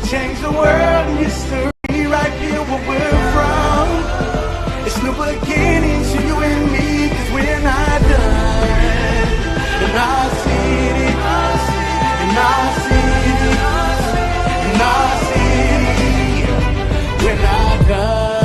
change the world and history right here where we're from. It's new beginnings for you and me, 'cause we're not done. In our city, in our city, in our city, we're not done.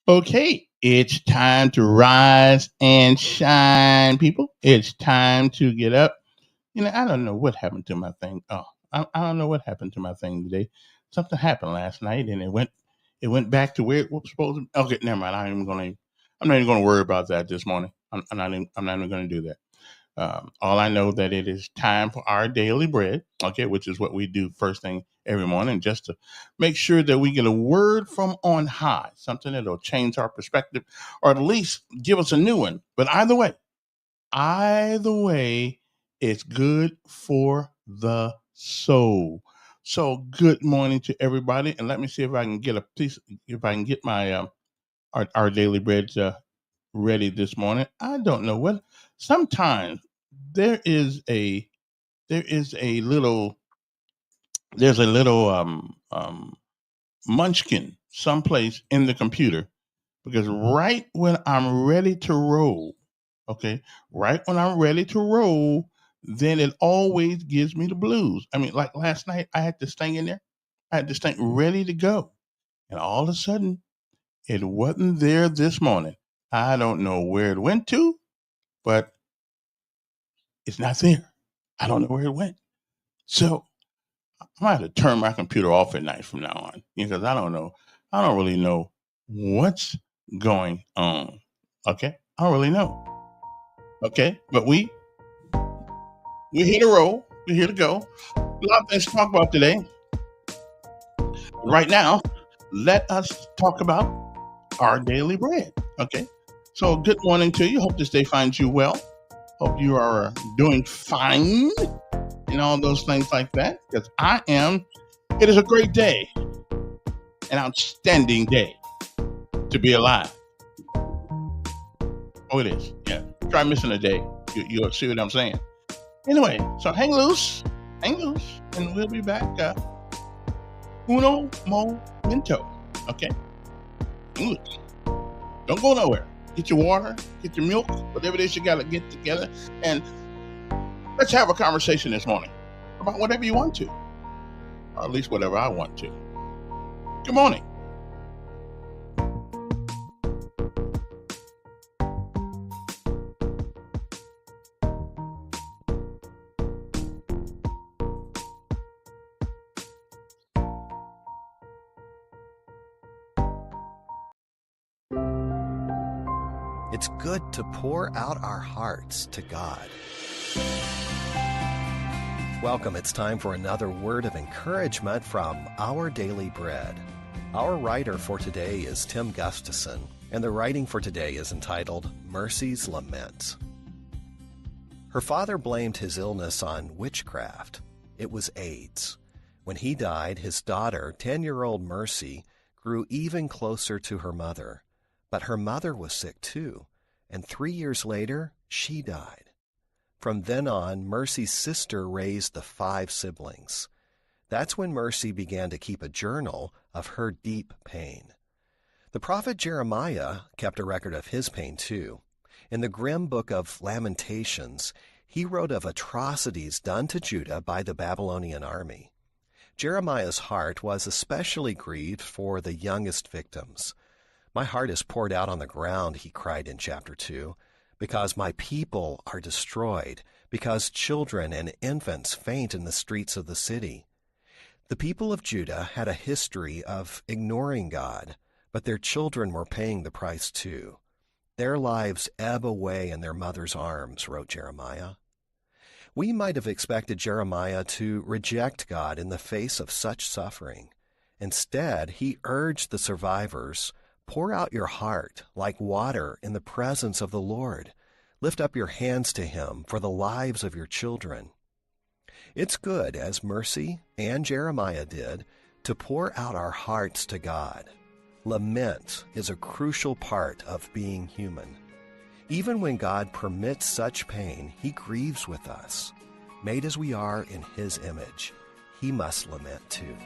Okay, it's time to rise and shine, people. It's time to get up. I don't know what happened to my thing. I don't know what happened to my thing today. Something happened last night, and it went back to where it was supposed to. Okay, never mind. I'm not even gonna worry about that this morning. I'm not even gonna do that. All I know that it is time for our daily bread, okay, which is what we do first thing every morning, just to make sure that we get a word from on high, something that'll change our perspective, or at least give us a new one. But either way, it's good for the soul. So good morning to everybody, and let me see if I can get a piece, if I can get my our daily bread ready this morning. I don't know what. Sometimes there is a there is a little there's a little munchkin someplace in the computer, because right when I'm ready to roll, okay, right when I'm ready to roll, then it always gives me the blues. I mean, like last night, I had this thing in there, I had this thing ready to go, and all of a sudden, it wasn't there this morning. I don't know where it went to, but it's not there. I don't know where it went. So I'm gonna have to turn my computer off at night from now on, because I don't know. I don't really know what's going on. Okay, I don't really know. Okay, but we're here to roll. We're here to go. A lot of things to talk about today. Right now, let us talk about our daily bread. Okay, so good morning to you. Hope this day finds you well. Hope you are doing fine and all those things like that, because I am. It is a great day, an outstanding day to be alive. Oh, it is. Yeah. Try missing a day. You'll see what I'm saying. Anyway, so hang loose, and we'll be back. Uno momento. Okay? Hang loose. Don't go nowhere. Get your water, get your milk, whatever it is you got to get together, and let's have a conversation this morning about whatever you want to, or at least whatever I want to. Good morning. It's good to pour out our hearts to God. Welcome. It's time for another word of encouragement from Our Daily Bread. Our writer for today is Tim Gustafson, and the writing for today is entitled Mercy's Lament. Her father blamed his illness on witchcraft. It was AIDS. When he died, his daughter, 10-year-old Mercy, grew even closer to her mother. But her mother was sick too, and 3 years later, she died. From then on, Mercy's sister raised the 5 siblings. That's when Mercy began to keep a journal of her deep pain. The prophet Jeremiah kept a record of his pain too. In the grim book of Lamentations, he wrote of atrocities done to Judah by the Babylonian army. Jeremiah's heart was especially grieved for the youngest victims. "My heart is poured out on the ground," he cried in chapter 2, "because my people are destroyed, because children and infants faint in the streets of the city." The people of Judah had a history of ignoring God, but their children were paying the price too. "Their lives ebb away in their mother's arms," wrote Jeremiah. We might have expected Jeremiah to reject God in the face of such suffering. Instead, he urged the survivors, "Pour out your heart like water in the presence of the Lord. Lift up your hands to him for the lives of your children." It's good, as Mercy and Jeremiah did, to pour out our hearts to God. Lament is a crucial part of being human. Even when God permits such pain, he grieves with us. Made as we are in his image, he must lament too.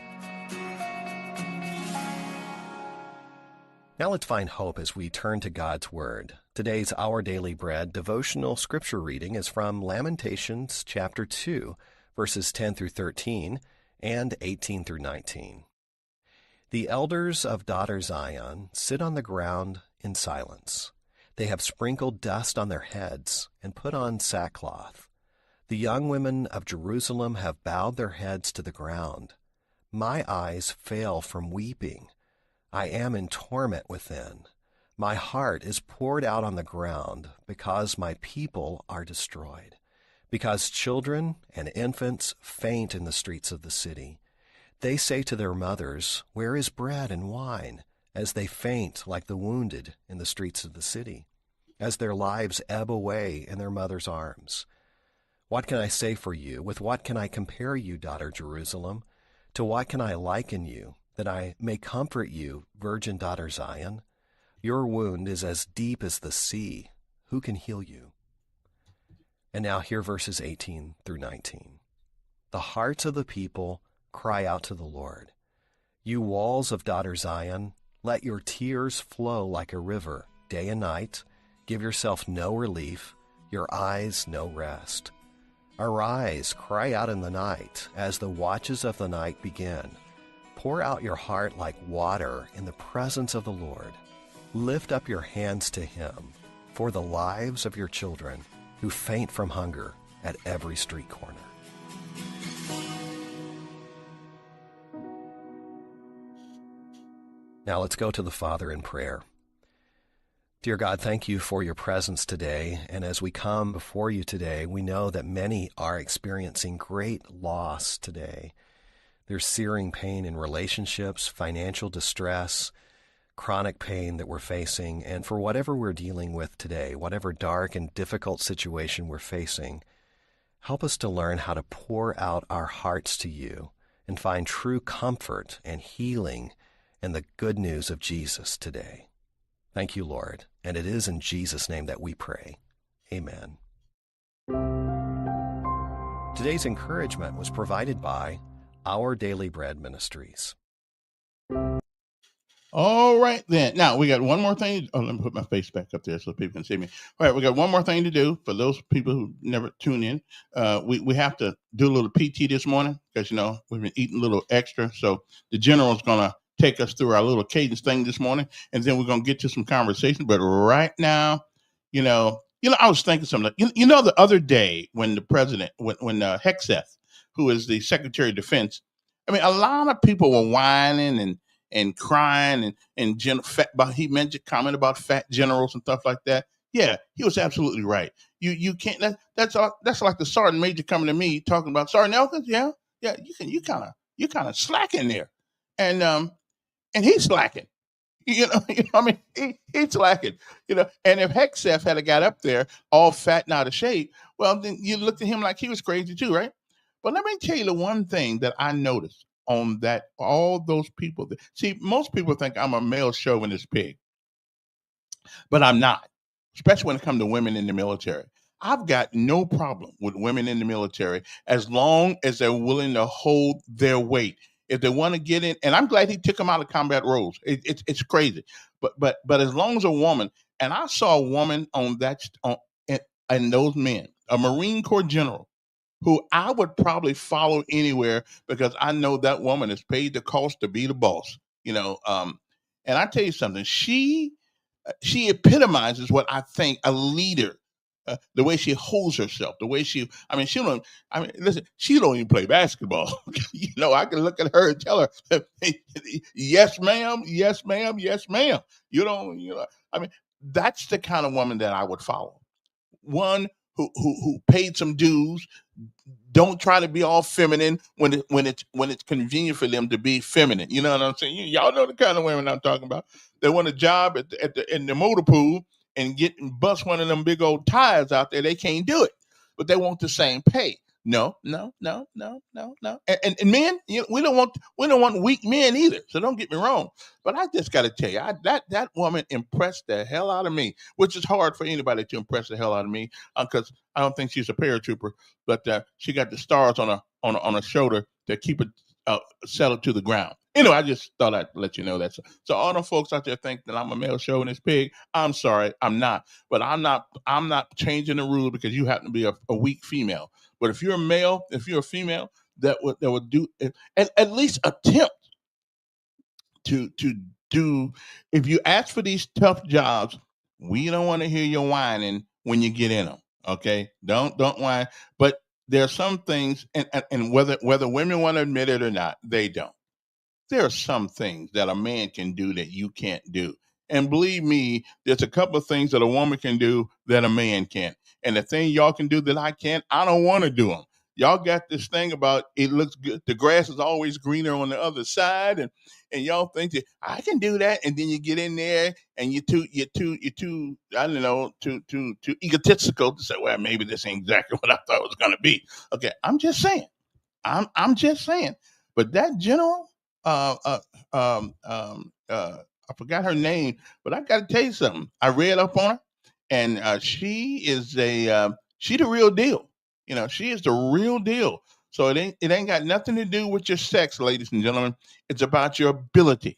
Now let's find hope as we turn to God's Word. Today's Our Daily Bread devotional scripture reading is from Lamentations chapter 2, verses 10 through 13 and 18 through 19. The elders of daughter Zion sit on the ground in silence. They have sprinkled dust on their heads and put on sackcloth. The young women of Jerusalem have bowed their heads to the ground. My eyes fail from weeping. I am in torment within. My heart is poured out on the ground because my people are destroyed, because children and infants faint in the streets of the city. They say to their mothers, "Where is bread and wine?" as they faint like the wounded in the streets of the city, as their lives ebb away in their mother's arms. What can I say for you? With what can I compare you, daughter Jerusalem? To what can I liken you, that I may comfort you, virgin daughter Zion? Your wound is as deep as the sea. Who can heal you? And now hear verses 18 through 19. The hearts of the people cry out to the Lord. You walls of daughter Zion, let your tears flow like a river, day and night. Give yourself no relief, your eyes no rest. Arise, cry out in the night, as the watches of the night begin. Pour out your heart like water in the presence of the Lord. Lift up your hands to him for the lives of your children who faint from hunger at every street corner. Now let's go to the Father in prayer. Dear God, thank you for your presence today. And as we come before you today, we know that many are experiencing great loss today. There's searing pain in relationships, financial distress, chronic pain that we're facing. And for whatever we're dealing with today, whatever dark and difficult situation we're facing, help us to learn how to pour out our hearts to you and find true comfort and healing in the good news of Jesus today. Thank you, Lord, and it is in Jesus' name that we pray. Amen. Today's encouragement was provided by Our Daily Bread Ministries. All right, then. Now, we got one more thing. Oh, let me put my face back up there so people can see me. All right, we got one more thing to do for those people who never tune in. We have to do a little PT this morning because, we've been eating a little extra. So the general's going to take us through our little cadence thing this morning, and then we're going to get to some conversation. But right now, I was thinking something. The other day when the president, when Hegseth, who is the Secretary of Defense, a lot of people were whining and crying and he mentioned comment about fat generals and stuff like that. Yeah, he was absolutely right. You can't. That's like the sergeant major coming to me talking about Sergeant Elkins. Yeah. You kind of slacking there, and he's slacking. He's slacking. And if Hegseth had got up there all fat and out of shape, well, then you looked at him like he was crazy too, right? But let me tell you the one thing that I noticed on that, all those people. See, most people think I'm a male chauvinist pig, but I'm not. especially when it comes to women in the military. I've got no problem with women in the military as long as they're willing to hold their weight. If they want to get in, and I'm glad he took them out of combat roles. It's crazy, but as long as a woman, and I saw a woman on that and those men, a Marine Corps general, who I would probably follow anywhere because I know that woman is paid the cost to be the boss. And I tell you something, she epitomizes what I think a leader. The way she holds herself, the way she don't. Listen, she don't even play basketball. I can look at her and tell her, "Yes, ma'am. Yes, ma'am. Yes, ma'am." That's the kind of woman that I would follow. One who paid some dues. Don't try to be all feminine when it's convenient for them to be feminine. You know what I'm saying? Y'all know the kind of women I'm talking about. They want a job in the motor pool and bust one of them big old tires out there. They can't do it, but they want the same pay. No. And men, we don't want weak men either. So don't get me wrong. But I just got to tell you, that woman impressed the hell out of me, which is hard for anybody to impress the hell out of me because I don't think she's a paratrooper, but she got the stars on her shoulder to keep it settled to the ground. Anyway, I just thought I'd let you know that. So all them folks out there think that I'm a male chauvinist pig. I'm sorry, I'm not. But I'm not changing the rule because you happen to be a weak female. But if you're a male, if you're a female, that would do at least attempt to do. If you ask for these tough jobs, we don't want to hear your whining when you get in them. Okay, don't whine. But there are some things, and whether women want to admit it or not, they don't. There are some things that a man can do that you can't do. And believe me, there's a couple of things that a woman can do that a man can't. And the thing y'all can do that I can't, I don't want to do them. Y'all got this thing about it looks good. The grass is always greener on the other side. And y'all think that I can do that. And then you get in there and you're too, I don't know, too egotistical to say, well, maybe this ain't exactly what I thought it was going to be. Okay. I'm just saying. I'm just saying. But that general, I forgot her name, but I got to tell you something. I read up on her, and she is she the real deal. She is the real deal. So it ain't got nothing to do with your sex, ladies and gentlemen. It's about your ability.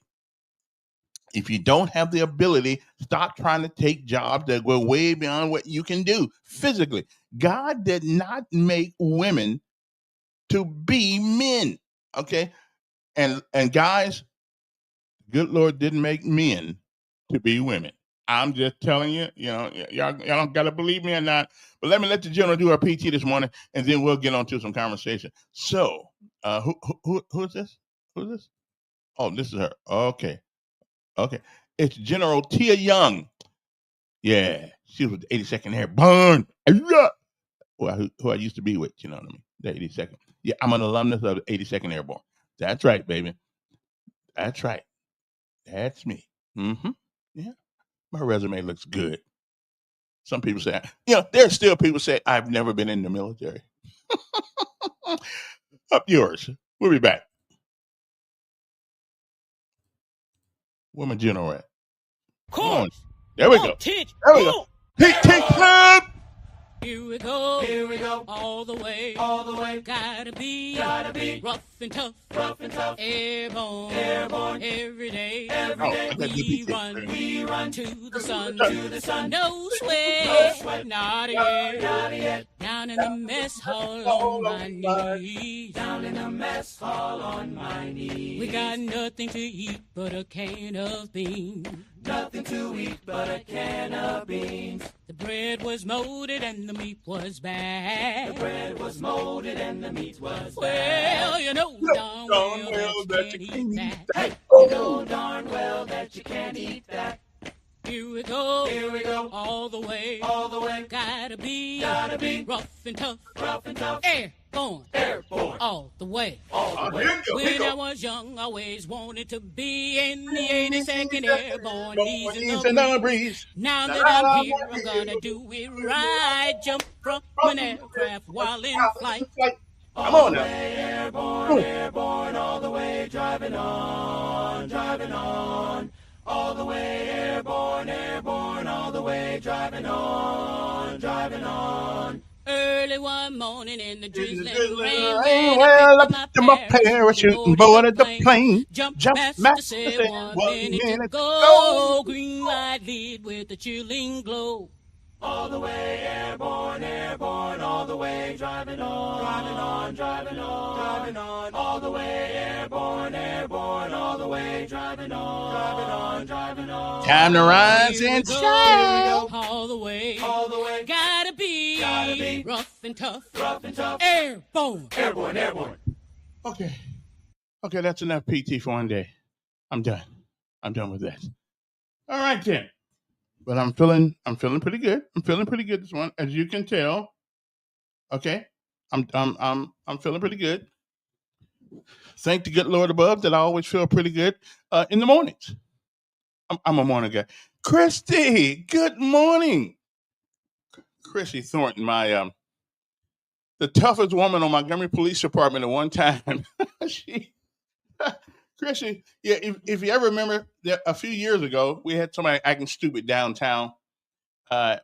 If you don't have the ability, stop trying to take jobs that go way beyond what you can do physically. God did not make women to be men. Okay. And guys, good Lord didn't make men to be women. I'm just telling you, y'all don't gotta believe me or not. But let the general do our PT this morning, and then we'll get on to some conversation. So, who is this? Who's this? Oh, this is her. Okay. It's General Tia Young. Yeah, she was with the 82nd Airborne. Who I used to be with, you know what I mean? The 82nd. Yeah, I'm an alumnus of the 82nd Airborne. That's right, baby. That's right. That's me. Mm-hmm. Yeah. My resume looks good. Some people say, there's still people say, I've never been in the military. Up yours. We'll be back. Where my general at? Come on. There we go. There we go. T Club. Here we go, all the way, gotta be rough and tough, airborne, every day, we run to the sun, no sweat, not yet, down in the mess hall on my knees, we got nothing to eat but a can of beans. The bread was molded and the meat was bad. Well, you know darn well that you can't eat that. Hey, you know darn well that you can't eat that. Here we go, all the way, gotta be rough and tough, airborne, all the way. When I was young, I always wanted to be in the 82nd Airborne, easy the breeze. Now that I'm here, I'm gonna do it right, jump from an aircraft while in flight. Come on now. Airborne, all the way, driving on. All the way, airborne, all the way, Early one morning in the drizzling Drizzling rain, rain, well, well, I up picked up to my my parachute parachute and and boarded boarded the the plane. plane. Jumped Jump master master said said 1 1 minute to minute to go. go. Green light lit with a chilling glow. Time to rise Here we and go, shout. all the way. Gotta be rough and tough. Airborne. Okay. Okay, that's enough PT for one day. I'm done. I'm done with that. All right then. But I'm feeling pretty good. I'm feeling pretty good this one, as you can tell. Okay. I'm feeling pretty good. Thank the good Lord above that I always feel pretty good in the mornings. I'm a morning guy. Christy, good morning. Christy Thornton, my the toughest woman on Montgomery Police Department at one time. she Christy, yeah, if you ever remember, a few years ago, we had somebody acting stupid downtown. And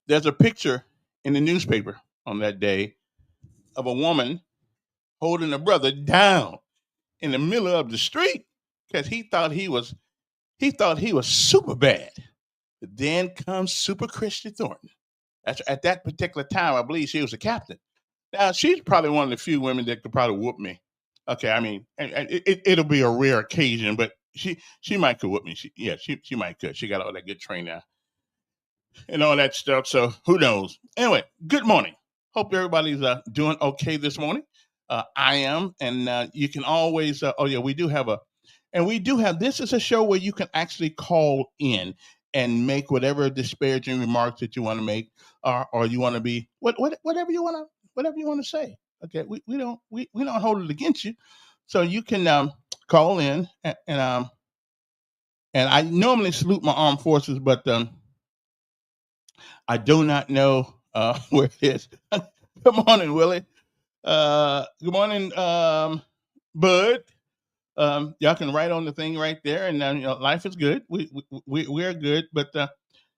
there's a picture in the newspaper on that day of a woman holding a brother down in the middle of the street because he thought he was super bad. But then comes Super Christy Thornton. That's at that particular time, I believe she was a captain. Now she's probably one of the few women that could probably whoop me. Okay, I mean, it'll be a rare occasion, but she might could whoop me. She might could. She got all that good training now and all that stuff. So who knows? Anyway, good morning. Hope everybody's doing okay this morning. I am, and you can always. We do have This is a show where you can actually call in and make whatever disparaging remarks that you want to make, or you want to be whatever you want to say. Okay, we don't hold it against you, so you can call in and I normally salute my armed forces, but I do not know where it is. Good morning, Willie. Good morning, Bud. Y'all can write on the thing right there, and life is good. We're good, but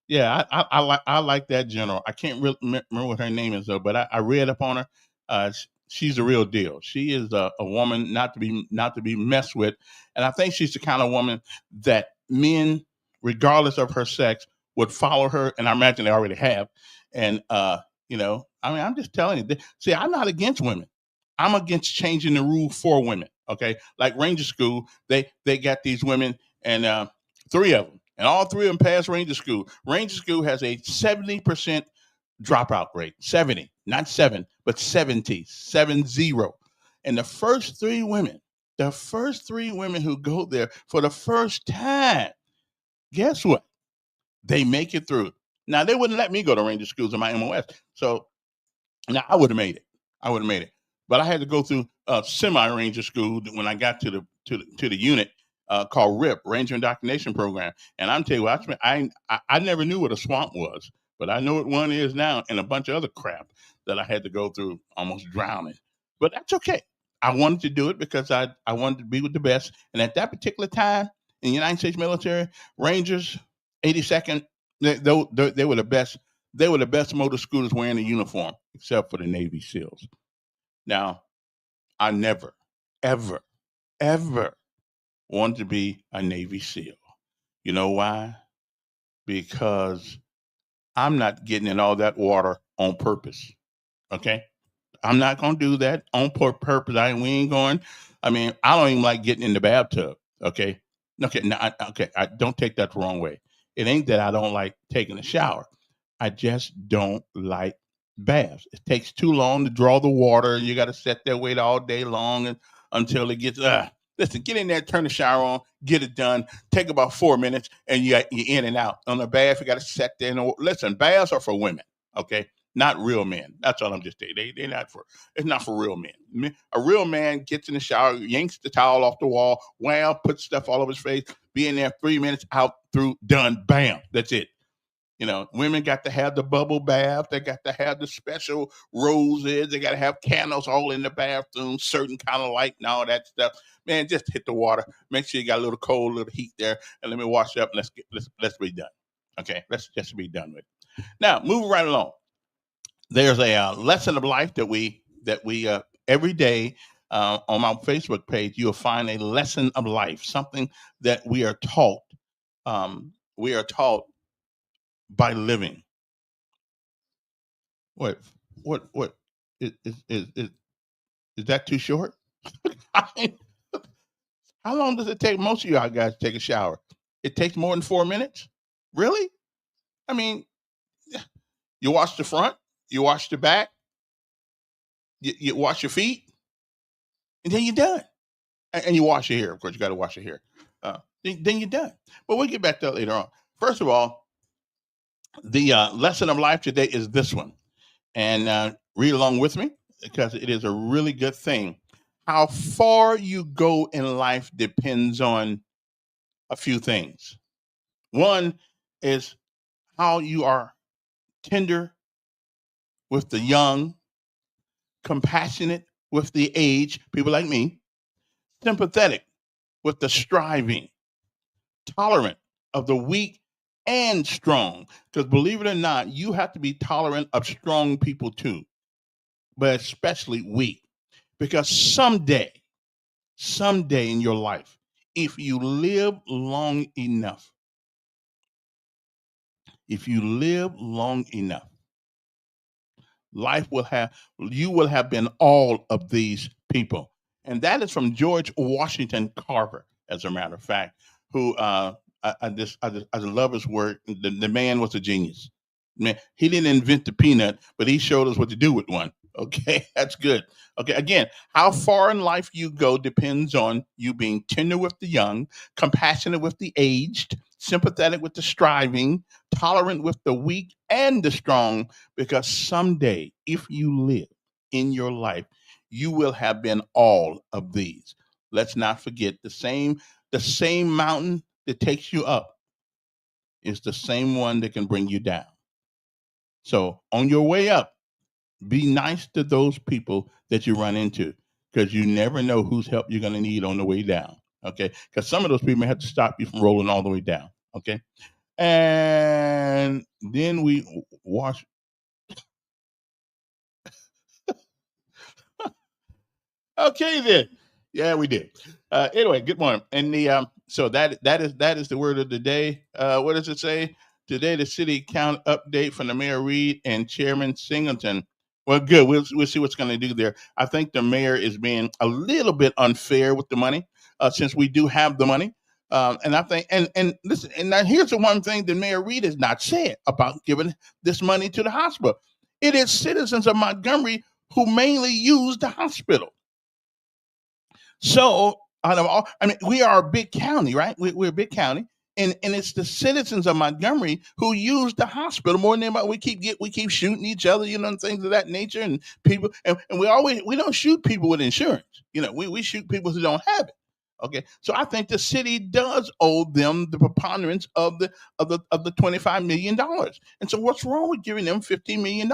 yeah, I like that general. I can't really remember what her name is though, but I read up on her. She's a real deal. She is a woman not to be messed with, and I think she's the kind of woman that men, regardless of her sex, would follow her, and I imagine they already have. And I mean, I'm just telling you. See, I'm not against women. I'm against changing the rule for women. Okay, like Ranger School, they got these women, and 3 of them, and all 3 of them passed Ranger School. Ranger School has a 70% dropout rate. 70, not 7, but 70. And the first 3 women who go there for the first time, guess what? They make it through. Now they wouldn't let me go to Ranger Schools in my MOS, so now I would have made it. But I had to go through semi-Ranger School when I got to the unit called RIP, Ranger Indoctrination Program. And I'm telling you, I never knew what a swamp was, but I know what one is now, and a bunch of other crap that I had to go through, almost drowning. But that's okay. I wanted to do it because I wanted to be with the best. And at that particular time in the United States military, Rangers, 82nd, they were the best. They were the best motor scooters wearing a uniform, except for the Navy SEALs. Now, I never, ever, ever wanted to be a Navy SEAL. You know why? Because I'm not getting in all that water on purpose. Okay? I'm not going to do that on purpose. We ain't going. I mean, I don't even like getting in the bathtub. Okay? I don't take that the wrong way. It ain't that I don't like taking a shower. I just don't like baths. It takes too long to draw the water. You got to set there, wait all day long until it gets. Listen, get in there, turn the shower on, get it done. Take about 4 minutes, and you're in and out. On the bath, you got to set there. Listen, baths are for women, okay? Not real men. That's all I'm just saying. They're not for. It's not for real men. A real man gets in the shower, yanks the towel off the wall, puts stuff all over his face. Be in there 3 minutes, out, through, done, bam. That's it. Women got to have the bubble bath. They got to have the special roses. They got to have candles all in the bathroom, certain kind of light and all that stuff. Man, just hit the water. Make sure you got a little cold, a little heat there, and let me wash up. And let's be done. Okay, let's just be done with it. Now, moving right along. There's a lesson of life that we every day on my Facebook page. You'll find a lesson of life, something that we are taught. We are taught by living. What is that too short? I mean, how long does it take most of y'all guys to take a shower? It takes more than 4 minutes? Really? I mean, you wash the front, you wash the back, you wash your feet, and then you're done. And you wash your hair. Of course, you got to wash your hair. Then you're done. But we'll get back to that later on. First of all, the lesson of life today is this one. And read along with me because it is a really good thing. How far you go in life depends on a few things. One is how you are tender with the young, compassionate with the aged, people like me, sympathetic with the striving, tolerant of the weak and strong. Because believe it or not, you have to be tolerant of strong people too, but especially weak. Because someday in your life, if you live long enough, you will have been all of these people. And that is from George Washington Carver, as a matter of fact, who I just love his work. The man was a genius. Man, he didn't invent the peanut, but he showed us what to do with one. Okay, that's good. Okay, again, how far in life you go depends on you being tender with the young, compassionate with the aged, sympathetic with the striving, tolerant with the weak and the strong, because someday, if you live in your life, you will have been all of these. Let's not forget the same mountain that takes you up is the same one that can bring you down. So on your way up, be nice to those people that you run into, because you never know whose help you're going to need on the way down. Okay, because some of those people may have to stop you from rolling all the way down. Okay, and then we wash. Okay, then. Yeah, we did. Anyway, good morning. And the so that is the word of the day. What does it say? Today, the city count update from the Mayor Reed and Chairman Singleton. Well, good. We'll see what's going to do there. I think the mayor is being a little bit unfair with the money, since we do have the money. And I think, and listen, and now here's the one thing that Mayor Reed has not said about giving this money to the hospital. It is citizens of Montgomery who mainly use the hospital. So out of all, I mean, we are a big county, right? We're a big county. And it's the citizens of Montgomery who use the hospital more than anybody. We keep shooting each other, and things of that nature. And people, and we don't shoot people with insurance. We shoot people who don't have it. Okay, so I think the city does owe them the preponderance of the $25 million. And so what's wrong with giving them $15 million?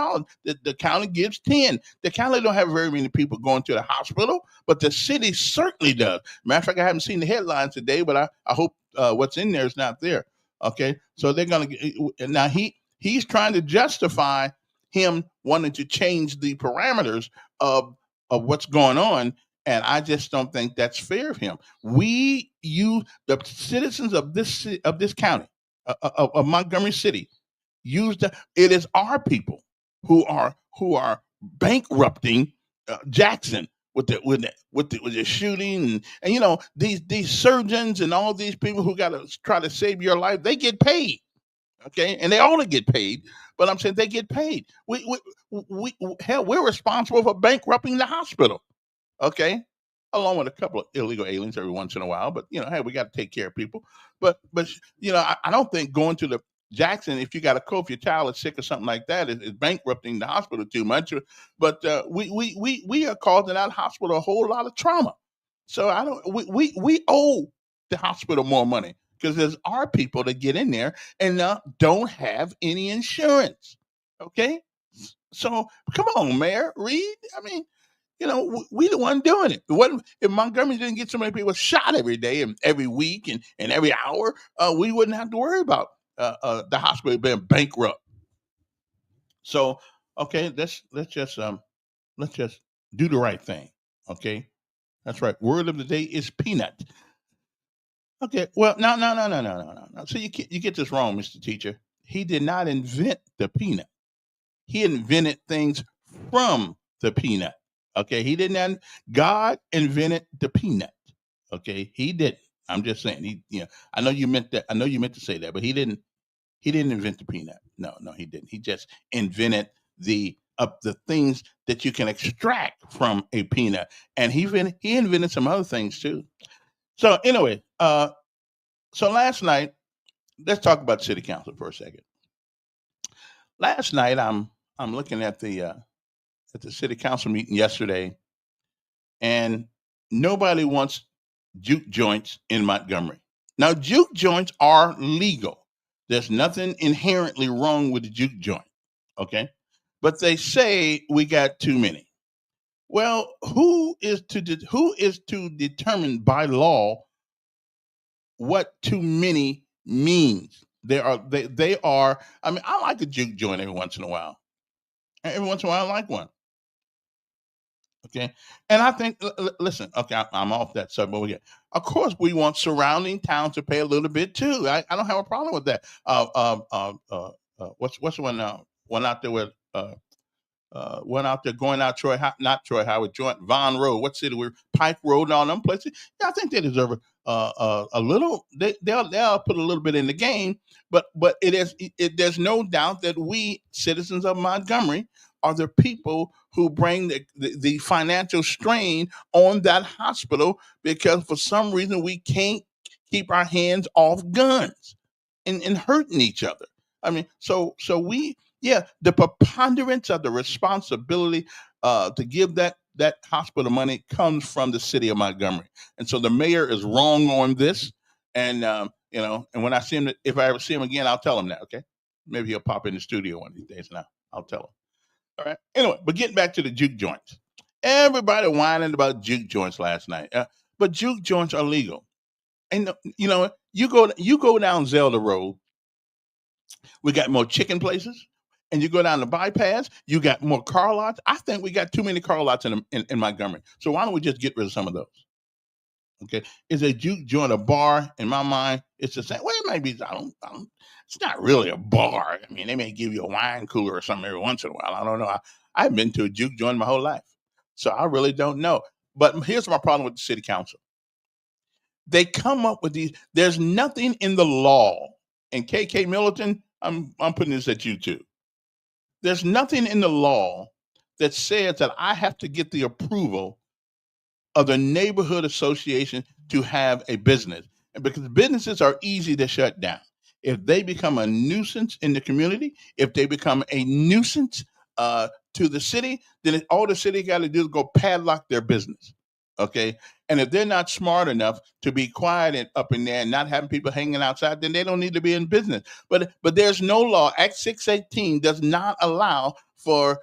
The county gives 10. The county don't have very many people going to the hospital, but the city certainly does. Matter of fact, I haven't seen the headlines today, but I hope what's in there is not there. Okay, so they're gonna now he's trying to justify him wanting to change the parameters of what's going on. And I just don't think that's fair of him. The citizens of this county, of Montgomery City, it is our people who are bankrupting Jackson with the shooting and these surgeons and all these people who got to try to save your life. They get paid, okay, and they only get paid. But I'm saying they get paid. We're responsible for bankrupting the hospital. Okay, along with a couple of illegal aliens every once in a while, but hey, we got to take care of people. But I don't think going to the Jackson, if you got a cold, if your child is sick or something like that, is bankrupting the hospital too much. But we are causing that hospital a whole lot of trauma. So we owe the hospital more money, because there's our people that get in there and don't have any insurance. Okay, so come on, Mayor Reed. I mean, we the one doing it. What if Montgomery didn't get so many people shot every day and every week and every hour? We wouldn't have to worry about the hospital being bankrupt. So, okay, let's just do the right thing. Okay, that's right. Word of the day is peanut. Okay, well, no. So you get this wrong, Mr. Teacher. He did not invent the peanut. He invented things from the peanut. Okay, he didn't. God invented the peanut. Okay, he didn't. I'm just saying. I know you meant that. I know you meant to say that, but he didn't. He didn't invent the peanut. No, he didn't. He just invented the things that you can extract from a peanut, and he invented some other things too. So anyway, so last night, let's talk about city council for a second. Last night, I'm looking at the city council meeting yesterday, and nobody wants juke joints in Montgomery. Now, juke joints are legal. There's nothing inherently wrong with the juke joint, okay? But they say we got too many. Well, who is to determine by law what too many means? They are. I mean, I like a juke joint every once in a while. Every once in a while, I like one. Okay, and I think, listen, okay, I'm off that subject, but we get. Of course, we want surrounding towns to pay a little bit too. I don't have a problem with that. What's the one out there with one out there going out not Troy Highway, joint Vaughn Road. What city we're Pike Road and all them places? Yeah, I think they deserve a little. They'll put a little bit in the game, but there's no doubt that we citizens of Montgomery are the people who bring the financial strain on that hospital because for some reason we can't keep our hands off guns and hurting each other. I mean, so we, yeah, the preponderance of the responsibility to give that hospital money comes from the city of Montgomery, and so the mayor is wrong on this. And and when I see him, if I ever see him again, I'll tell him that. Okay, maybe he'll pop in the studio one of these days. Now I'll tell him. All right. Anyway, but getting back to the juke joints, everybody whining about juke joints last night, but juke joints are legal, and you go down Zelda Road. We got more chicken places, and you go down the bypass, you got more car lots. I think we got too many car lots in Montgomery. So why don't we just get rid of some of those? Okay, is a juke joint a bar? In my mind, it's the same. Well, it might be. I don't. It's not really a bar. I mean, they may give you a wine cooler or something every once in a while. I don't know. I've been to a juke joint my whole life, so I really don't know. But here's my problem with the city council. They come up with these. There's nothing in the law. And KK Militant, I'm putting this at you too. There's nothing in the law that says that I have to get the approval of the neighborhood association to have a business. And because businesses are easy to shut down. If they become a nuisance in the community, if they become a nuisance to the city, then all the city got to do is go padlock their business. Okay. And if they're not smart enough to be quiet and up in there and not having people hanging outside, then they don't need to be in business. But there's no law. Act 618 does not allow for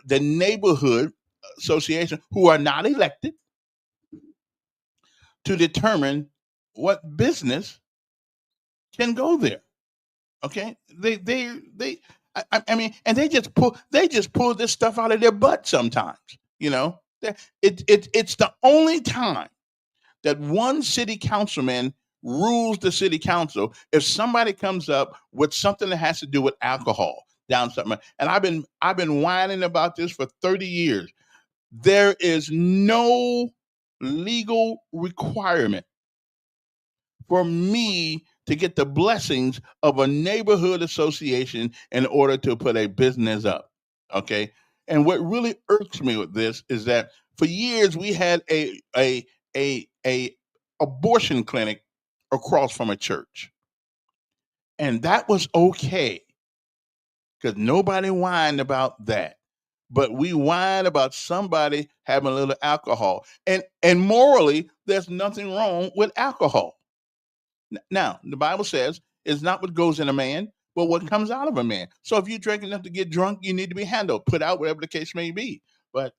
the neighborhood association who are not elected to determine what business can go there. Okay, I mean, and they just pull this stuff out of their butt sometimes. It's the only time that one city councilman rules the city council if somebody comes up with something that has to do with alcohol down something. And I've been whining about this for 30 years. There is no legal requirement for me to get the blessings of a neighborhood association in order to put a business up. Okay. And what really irks me with this is that for years we had a abortion clinic across from a church. And that was okay. Because nobody whined about that. But we whine about somebody having a little alcohol. And morally, there's nothing wrong with alcohol. Now, the Bible says it's not what goes in a man, but what comes out of a man. So if you drink enough to get drunk, you need to be handled, put out, whatever the case may be. But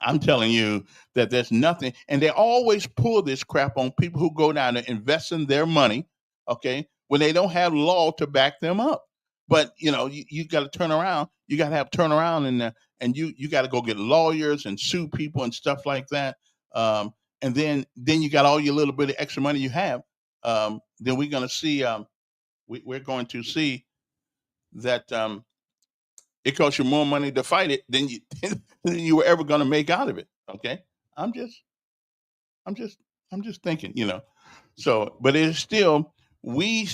I'm telling you that there's nothing, and they always pull this crap on people who go down and invest in their money, okay, when they don't have law to back them up. But you got to turn around. You got to have turnaround, and you got to go get lawyers and sue people and stuff like that. And then you got all your little bit of extra money you have. Then we're going to see. We're going to see that it costs you more money to fight it than you were ever going to make out of it. Okay, I'm just thinking, So, but it is still, we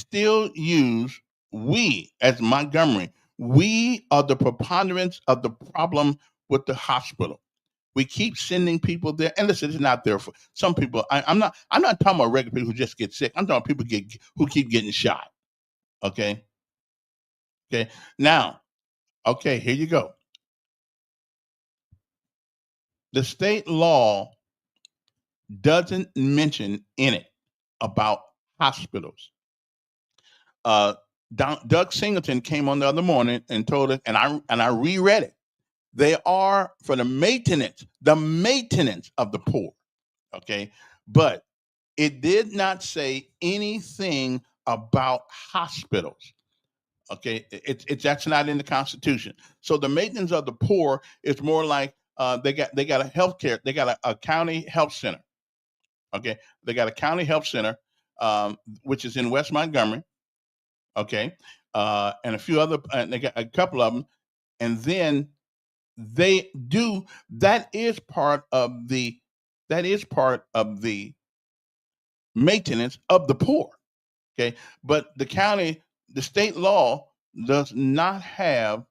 as Montgomery, we are the preponderance of the problem with the hospital. We keep sending people there, and listen, it's not there for some people. I'm not talking about regular people who just get sick. I'm talking about people who keep getting shot. Okay. Now, okay, here you go. The state law doesn't mention in it about hospitals. Doug Singleton came on the other morning and told us, and I reread it. They are for the maintenance of the poor. Okay, but it did not say anything about hospitals. Okay, it's that's not in the Constitution. So the maintenance of the poor is more like they got a healthcare. They got a county health center. Okay, they got a county health center, which is in West Montgomery. Okay, and a few other. They got a couple of them, and then they do. That is part of the maintenance of the poor. Okay, but the state law does not have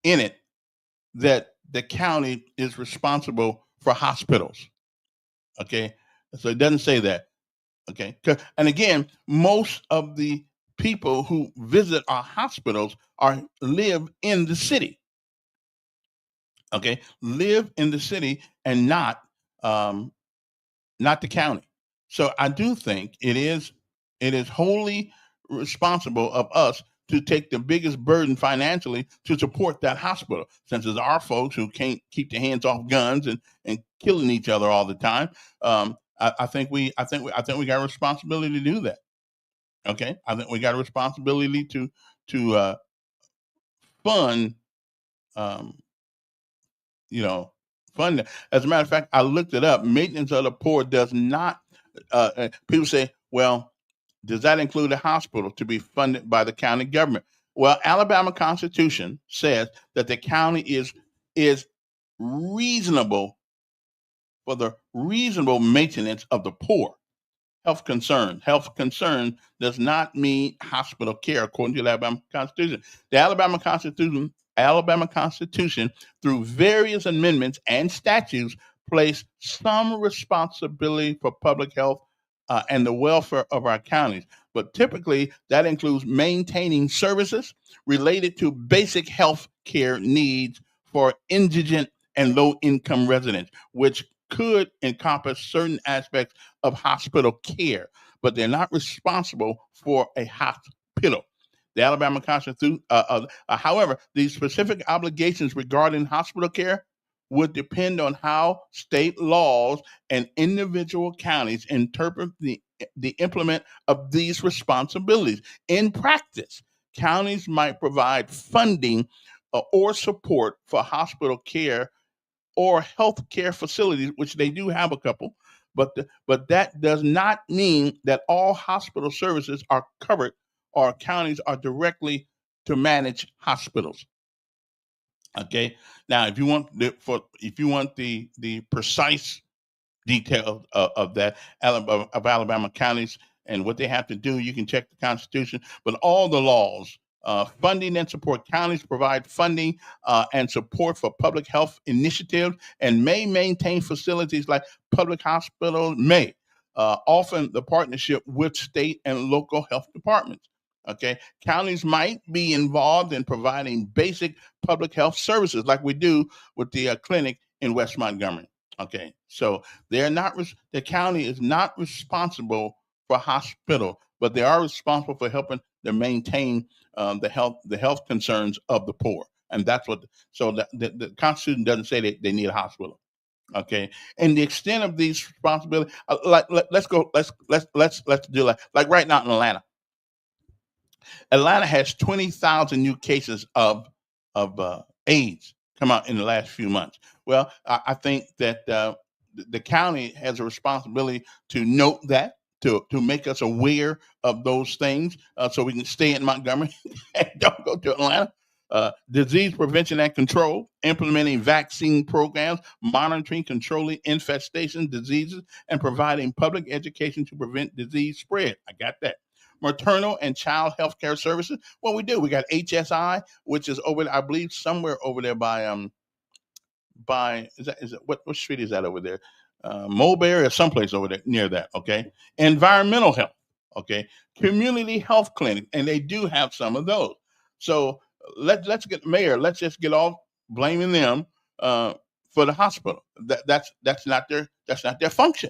in it that the county is responsible for hospitals. Okay, so it doesn't say that. Okay, and again, most of the people who visit our hospitals live in the city. Okay, live in the city and not the county. So I do think it is wholly responsible of us to take the biggest burden financially to support that hospital, since it's our folks who can't keep their hands off guns and killing each other all the time. I think we got a responsibility to do that. Okay, I think we got a responsibility to fund, fund. As a matter of fact, I looked it up. Maintenance of the poor does not. People say, well, does that include a hospital to be funded by the county government? Well, Alabama Constitution says that the county is reasonable for the reasonable maintenance of the poor. Health concern. Health concern does not mean hospital care, according to the Alabama Constitution. The Alabama Constitution, through various amendments and statutes, place some responsibility for public health and the welfare of our counties. But typically, that includes maintaining services related to basic health care needs for indigent and low-income residents, which could encompass certain aspects of hospital care, but they're not responsible for a hospital. The Alabama Constitution, however, the specific obligations regarding hospital care would depend on how state laws and individual counties interpret the implement of these responsibilities. In practice, counties might provide funding or support for hospital care or health care facilities, which they do have a couple, but that does not mean that all hospital services are covered or counties are directly to manage hospitals. Okay. Now, if you want the precise details of that of Alabama counties and what they have to do, you can check the Constitution. But all the laws, funding and support, counties provide funding and support for public health initiatives and may maintain facilities like public hospitals. Often the partnership with state and local health departments. Okay, counties might be involved in providing basic public health services like we do with the clinic in West Montgomery. Okay, so the county is not responsible for hospital, but they are responsible for helping to maintain the health concerns of the poor, and that's what. So the Constitution doesn't say they need a hospital. Okay, and the extent of these responsibilities, let's go, let's do like right now in Atlanta. Atlanta has 20,000 new cases of AIDS come out in the last few months. Well, I think that the county has a responsibility to note that, to make us aware of those things, so we can stay in Montgomery and don't go to Atlanta. Disease prevention and control, implementing vaccine programs, monitoring, controlling infestation diseases, and providing public education to prevent disease spread. I got that. Maternal and child health care services. Well, we do. We got HSI, which is over, I believe, somewhere over there by is it what street is that over there? Mulberry or someplace over there near that. Okay, environmental health. Okay, community health clinic, and they do have some of those. So let's get mayor. Let's just get off blaming them for the hospital. That's not their function,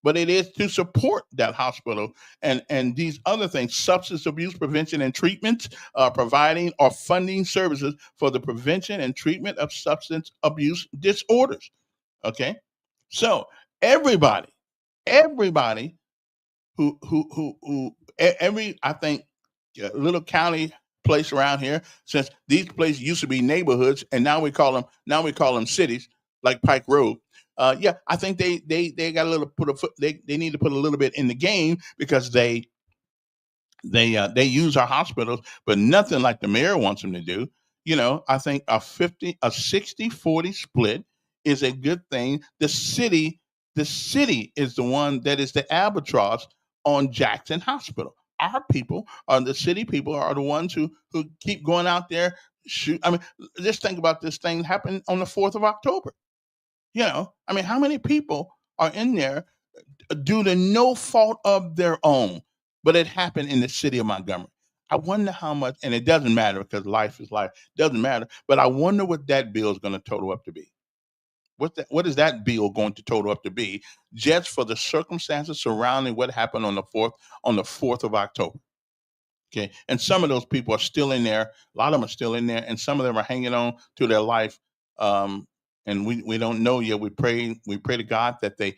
but it is to support that hospital and these other things, substance abuse prevention and treatment, providing or funding services for the prevention and treatment of substance abuse disorders. Okay, so everybody every, I think, little county place around here, since these places used to be neighborhoods and now we call them cities, like Pike Road. Yeah, I think they got a little put a foot. They need to put a little bit in the game, because they use our hospitals, but nothing like the mayor wants them to do. I think a 60-40 split is a good thing. The city is the one that is the albatross on Jackson Hospital. Our people, are the city people, are the ones who keep going out there shoot. I mean, just think about this thing happened on the 4th of October. I mean, how many people are in there due to no fault of their own, but it happened in the city of Montgomery? I wonder how much, and it doesn't matter, because life is life, doesn't matter. But I wonder what that bill is going to total up to be. What is that bill going to total up to be, just for the circumstances surrounding what happened on the 4th of October? Okay, and some of those people are still in there. A lot of them are still in there, and some of them are hanging on to their life. Um, and we don't know yet. We pray to God that they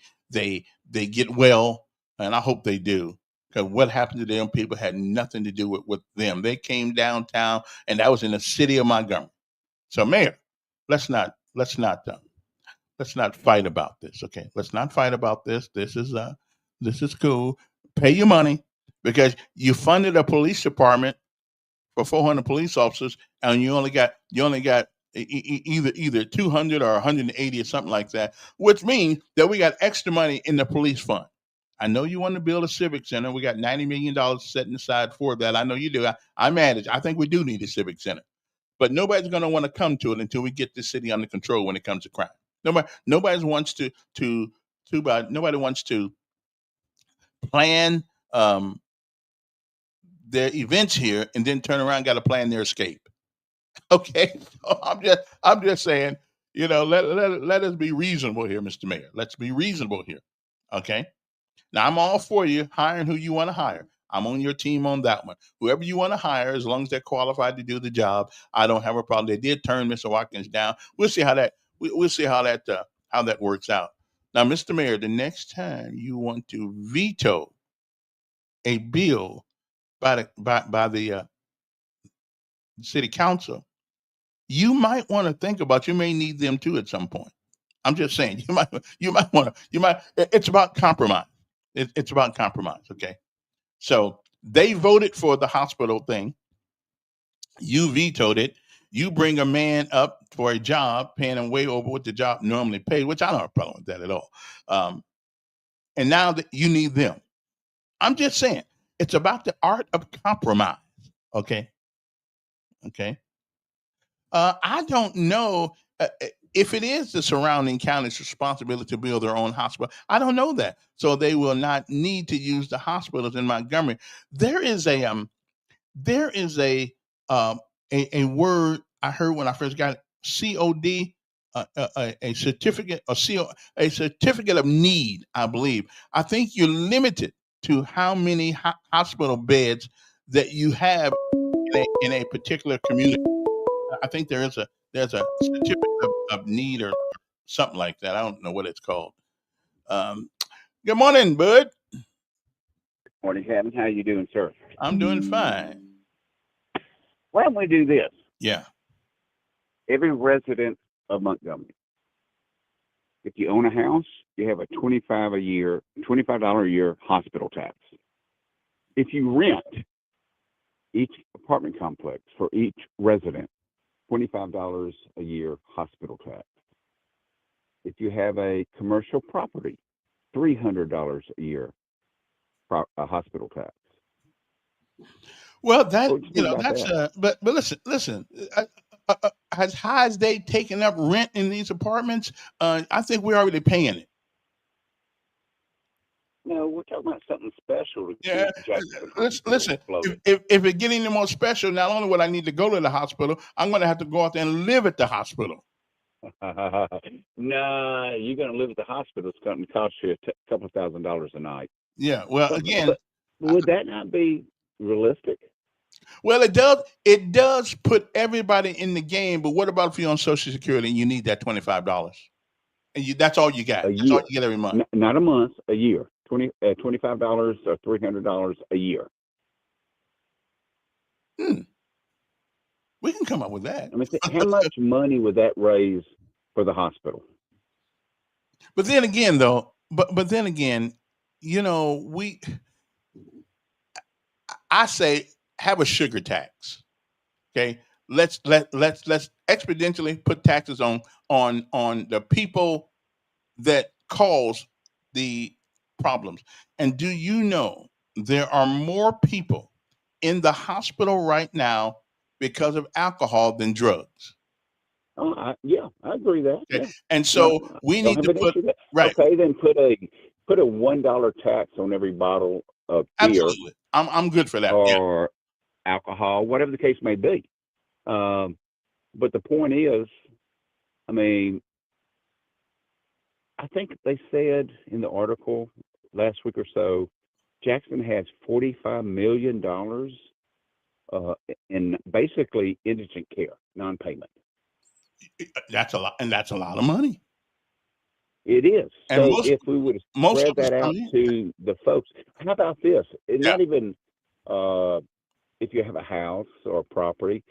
get well, and I hope they do. Because what happened to them people had nothing to do with them. They came downtown, and that was in the city of Montgomery. So, Mayor, let's not let's not fight about this. Okay, let's not fight about this. This is cool. Pay your money, because you funded a police department for 400 police officers, and you only got either 200 or 180 or something like that, which means that we got extra money in the police fund. I know you want to build a civic center. We got $90 million setting aside for that. I know you do. I manage. I think we do need a civic center, but nobody's going to want to come to it until we get this city under control when it comes to crime. Nobody wants nobody wants to plan their events here and then turn around and got to plan their escape. Okay, so I'm just saying, let us be reasonable here, Mr. Mayor. Let's be reasonable here. Okay. Now, I'm all for you hiring who you want to hire. I'm on your team on that one. Whoever you want to hire, as long as they're qualified to do the job, I don't have a problem. They did turn Mr. Watkins down. We'll see how that works out. Now, Mr. Mayor, the next time you want to veto a bill by the city council, you might want to think about, you may need them too at some point. I'm just saying, it's about compromise. It's about compromise. Okay. So they voted for the hospital thing. You vetoed it. You bring a man up for a job, paying him way over what the job normally paid, which I don't have a problem with that at all. And now that you need them, I'm just saying, it's about the art of compromise. Okay. Okay. I don't know if it is the surrounding county's responsibility to build their own hospital. I don't know that, so they will not need to use the hospitals in Montgomery. There is a word I heard when I first got it, COD. a certificate, a certificate of need. I believe. I think you're limited to how many hospital beds that you have in a particular community. I think there's a certificate of need or something like that. I don't know what it's called. Um, Good morning, Bud. Morning, Kevin. How you doing, sir? I'm doing fine. Why don't we do this? Yeah. Every resident of Montgomery, if you own a house, you have a $25 a year hospital tax. If you rent each apartment complex for each resident, $25 a year hospital tax. If you have a commercial property, $300 a year hospital tax. Well, that What do you think about that's that? but listen. As high as they taking up rent in these apartments, I think we're already paying it. No, we're talking about something special to Yeah, keep Jackson listen. Hospital Listen, floating. if it get any more special, not only will I need to go to the hospital, I'm going to have to go out there and live at the hospital. Nah, you're going to live at the hospital. It's going to cost you a couple of $1,000s a night. Yeah. Well, again, But would that not be realistic? well, it does put everybody in the game. But what about if you're on Social Security and you need that $25, and that's all you got? A That's all year, you get every month. not a month, a year. $25 or $300 a year. We can come up with that. I mean, how much money would that raise for the hospital? But then again, though, but then again, I say have a sugar tax. Okay, let's exponentially put taxes on the people that cause the problems. And do you know there are more people in the hospital right now because of alcohol than drugs? Oh, yeah, I agree with that. Okay, Yeah, and no, so we don't need have to an put issue with that. right. Okay, then put a $1 tax on every bottle of beer Absolutely, I'm good for that. Yeah. or alcohol, whatever the case may be. But the point is, I mean, I think they said in the article last week or so, Jackson has $45 million in basically indigent care, non-payment. That's a lot, and that's a lot of money. It is. And So if we would most spread of us that out come in. to the folks, how about this? And Yeah. not even if you have a house or a property,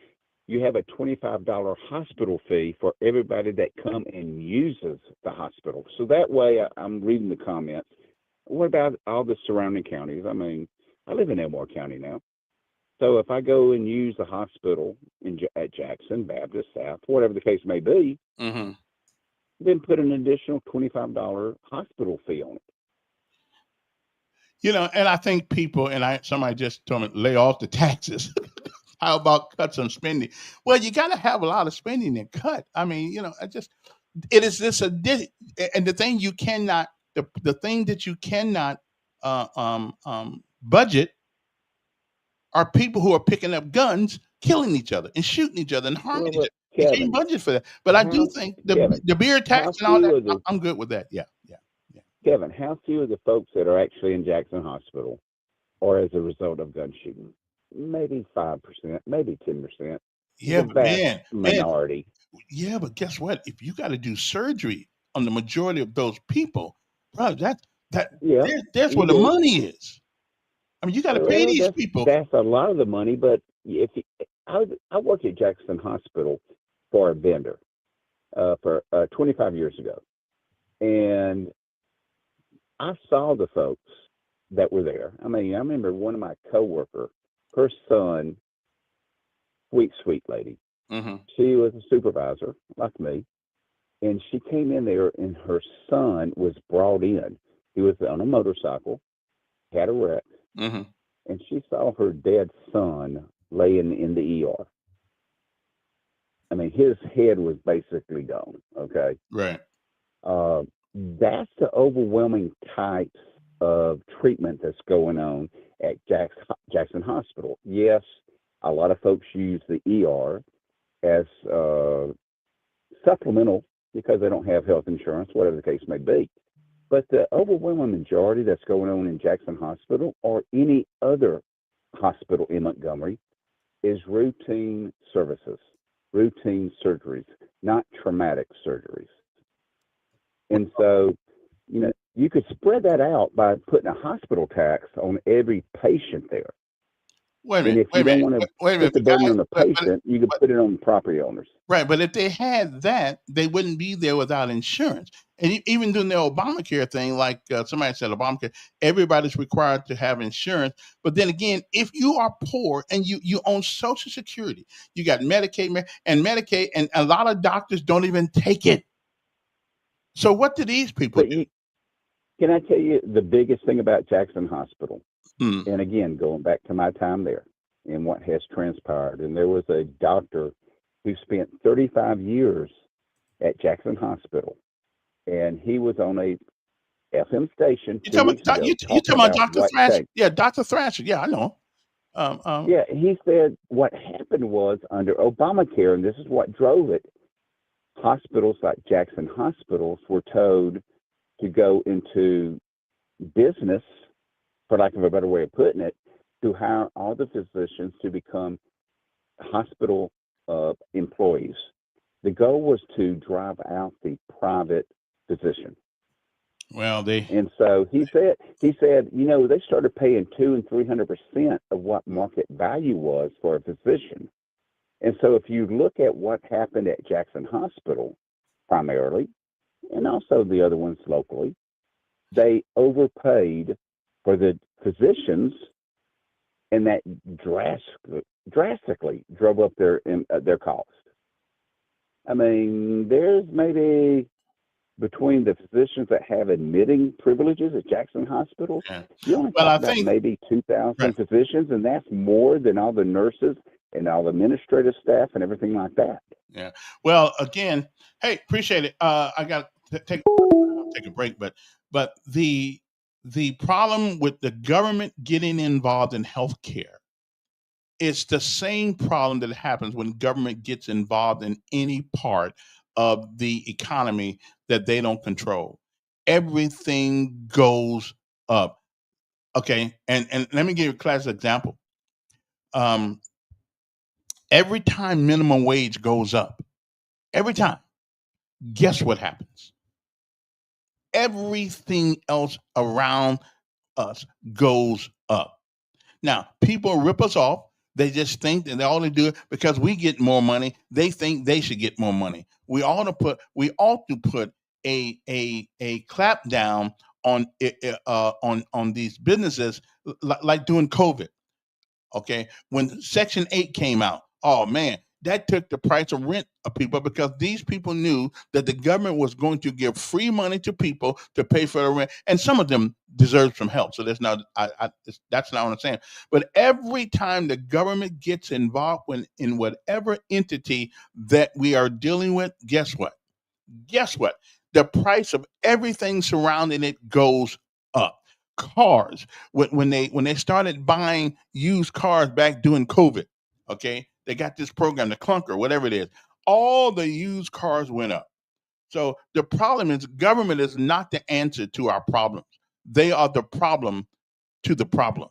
you have a $25 hospital fee for everybody that come and uses the hospital. So that way, I'm reading the comments. What about all the surrounding counties? I mean, I live in Elmore County now. So if I go and use the hospital at Jackson, Baptist, South, whatever the case may be, Mm-hmm. then put an additional $25 hospital fee on it. And I think people, somebody just told me, lay off the taxes. How about cut some spending? Well, you got to have a lot of spending and cut. I mean, it is this and the thing you cannot, the thing that you cannot budget are people who are picking up guns, killing each other and shooting each other and harming each other. You can't Kevin, budget for that. But I do think the beer tax and all that, I'm good with that. Yeah. Kevin, how few of the folks that are actually in Jackson Hospital are as a result of gun shooting? Maybe 5%, maybe 10%. Yeah, The but vast minority. Yeah, but guess what? If you got to do surgery on the majority of those people, bro, Yeah, there's you where the do. money is. I mean, you got to pay Well, these people. that's a lot of the money, but I worked at Jackson Hospital for a vendor for 25 years ago, and I saw the folks that were there. I mean, I remember one of my coworker, her son, sweet lady. Mm-hmm. She was a supervisor like me, and she came in there, and her son was brought in. He was on a motorcycle, had a wreck, Mm-hmm. and she saw her dead son laying in the ER. I mean, his head was basically gone. Okay. Right. That's the overwhelming types of treatment that's going on at Jackson Hospital. Yes, a lot of folks use the ER as supplemental because they don't have health insurance, whatever the case may be. But the overwhelming majority that's going on in Jackson Hospital or any other hospital in Montgomery is routine services, routine surgeries, not traumatic surgeries. And so, you could spread that out by putting a hospital tax on every patient there. Wait a And minute. if you don't want to Wait a put minute. the burden Guys, on the but, patient, you could put it on the property owners. right, but if they had that, they wouldn't be there without insurance. And even doing the Obamacare thing, like somebody said, Obamacare, everybody's required to have insurance. But then again, if you are poor and you own Social Security, you got Medicaid and Medicaid, and a lot of doctors don't even take it. So what do these people do? Can I tell you the biggest thing about Jackson Hospital? Hmm. And again, going back to my time there and what has transpired. And there was a doctor who spent 35 years at Jackson Hospital, and he was on a FM station. You talking about Dr. Thrasher? Yeah, Dr. Thrasher. Yeah, I know. Yeah, he said what happened was under Obamacare, and this is what drove it, hospitals like Jackson Hospitals were told to go into business, for lack of a better way of putting it, to hire all the physicians to become hospital employees. The goal was to drive out the private physician. Well, and so he said, they started paying 200% and 300% of what market value was for a physician. And so if you look at what happened at Jackson Hospital, primarily, and also the other ones locally, they overpaid for the physicians, and that drastically drove up their cost. I mean, there's maybe between the physicians that have admitting privileges at Jackson Hospital, you only talk about maybe 2,000 physicians, and that's more than all the nurses and all the administrative staff and everything like that. Yeah. Well, again, hey, appreciate it. I got to take a break, but the problem with the government getting involved in healthcare, it's the same problem that happens when government gets involved in any part of the economy that they don't control. Everything goes up. Okay, and let me give you a classic example. Every time minimum wage goes up, every time, guess what happens? Everything else around us goes up. Now, people rip us off. They just think that all they do it because we get more money. They think they should get more money. We ought to put a clap down on these businesses like during COVID. Okay, when Section 8 came out, oh man, that took the price of rent of people because these people knew that the government was going to give free money to people to pay for the rent, and some of them deserve some help. So that's not that's not what I'm saying. But every time the government gets involved in whatever entity that we are dealing with, guess what? Guess what? The price of everything surrounding it goes up. Cars, when they started buying used cars back during COVID, okay, they got this program, the Clunker, whatever it is. All the used cars went up. So the problem is government is not the answer to our problems. They are the problem to the problem.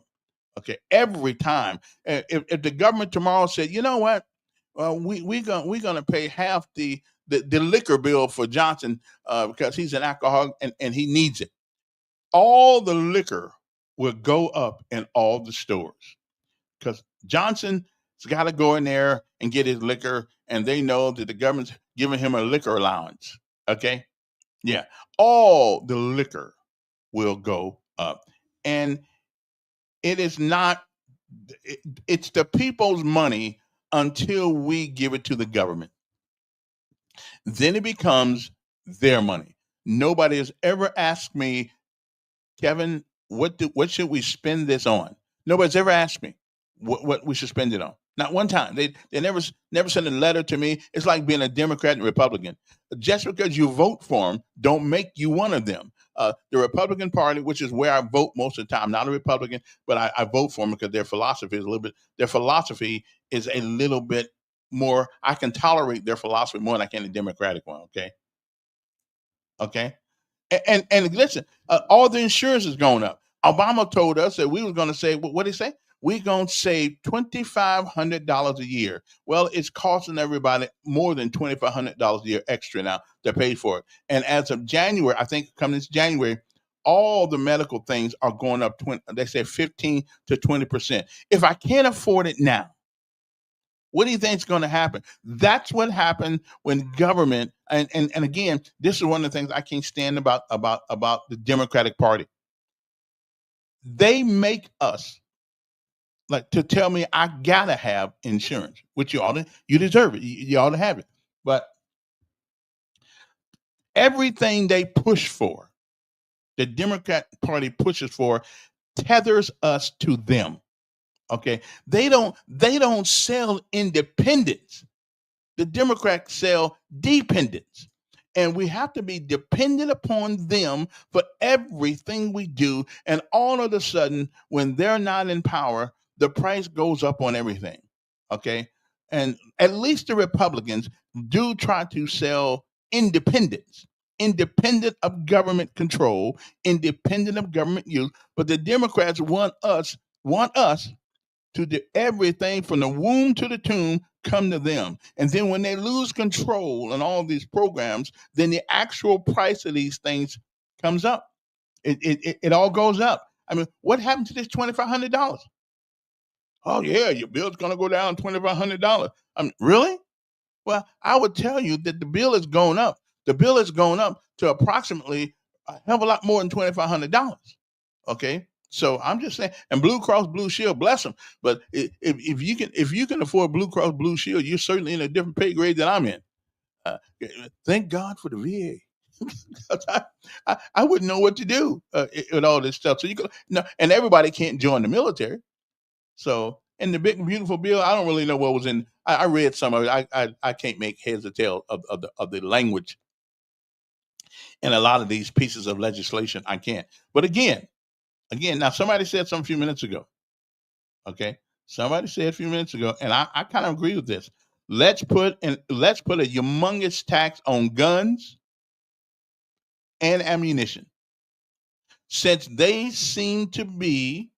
Okay, every time. If the government tomorrow said, you know what, we're gonna pay half the liquor bill for Johnson because he's an alcoholic and he needs it, all the liquor will go up in all the stores because Johnson's got to go in there and get his liquor, and they know that the government's giving him a liquor allowance. Okay, yeah, all the liquor will go up, and it is not. It's the people's money until we give it to the government. Then it becomes their money. Nobody has ever asked me, Kevin, what should we spend this on? Nobody's ever asked me what we should spend it on. Not one time. They never sent a letter to me. It's like being a Democrat and Republican. Just because you vote for them, don't make you one of them. The Republican Party, which is where I vote most of the time, not a Republican, but I vote for them because their philosophy is a little bit more. I can tolerate their philosophy more than I can the Democratic one. Okay, Okay, and listen, all the insurance is going up. Obama told us that we was going to save. What did he say? We're going to save $2,500 a year. Well, it's costing everybody more than $2,500 a year extra now to pay for it. And as of January, I think coming this January, all the medical things are going up. They say 15 to 20%. If I can't afford it now, what do you think is going to happen? That's what happened when government and again, this is one of the things I can't stand about the Democratic Party. They make us like to tell me I gotta have insurance, which you deserve it. You ought to have it. But everything they push for, the Democrat Party pushes for, tethers us to them. Okay, they don't sell independence. The Democrats sell dependence. And we have to be dependent upon them for everything we do. And all of a sudden, when they're not in power, the price goes up on everything. Okay. And at least the Republicans do try to sell independence, independent of government control, independent of government use. But the Democrats want us to do everything from the womb to the tomb come to them. And then when they lose control and all these programs, then the actual price of these things comes up. It all goes up. I mean, what happened to this $2,500? Oh yeah, your bill's gonna go down $2,500. I mean, really? Well, I would tell you that the bill has gone up. The bill has gone up to approximately a hell of a lot more than $2,500. Okay. So I'm just saying, and Blue Cross Blue Shield, bless them. But if you can afford Blue Cross Blue Shield, you're certainly in a different pay grade than I'm in. Thank God for the VA. I wouldn't know what to do with all this stuff. So you go no, and everybody can't join the military. So in the big and beautiful bill, I don't really know what was in. I read some of it. I can't make heads or tails of the language in a lot of these pieces of legislation. I can't. But again, now somebody said something a few minutes ago. Okay. Somebody said a few minutes ago, and I kind of agree with this. Let's put a humongous tax on guns and ammunition. Since they seem to be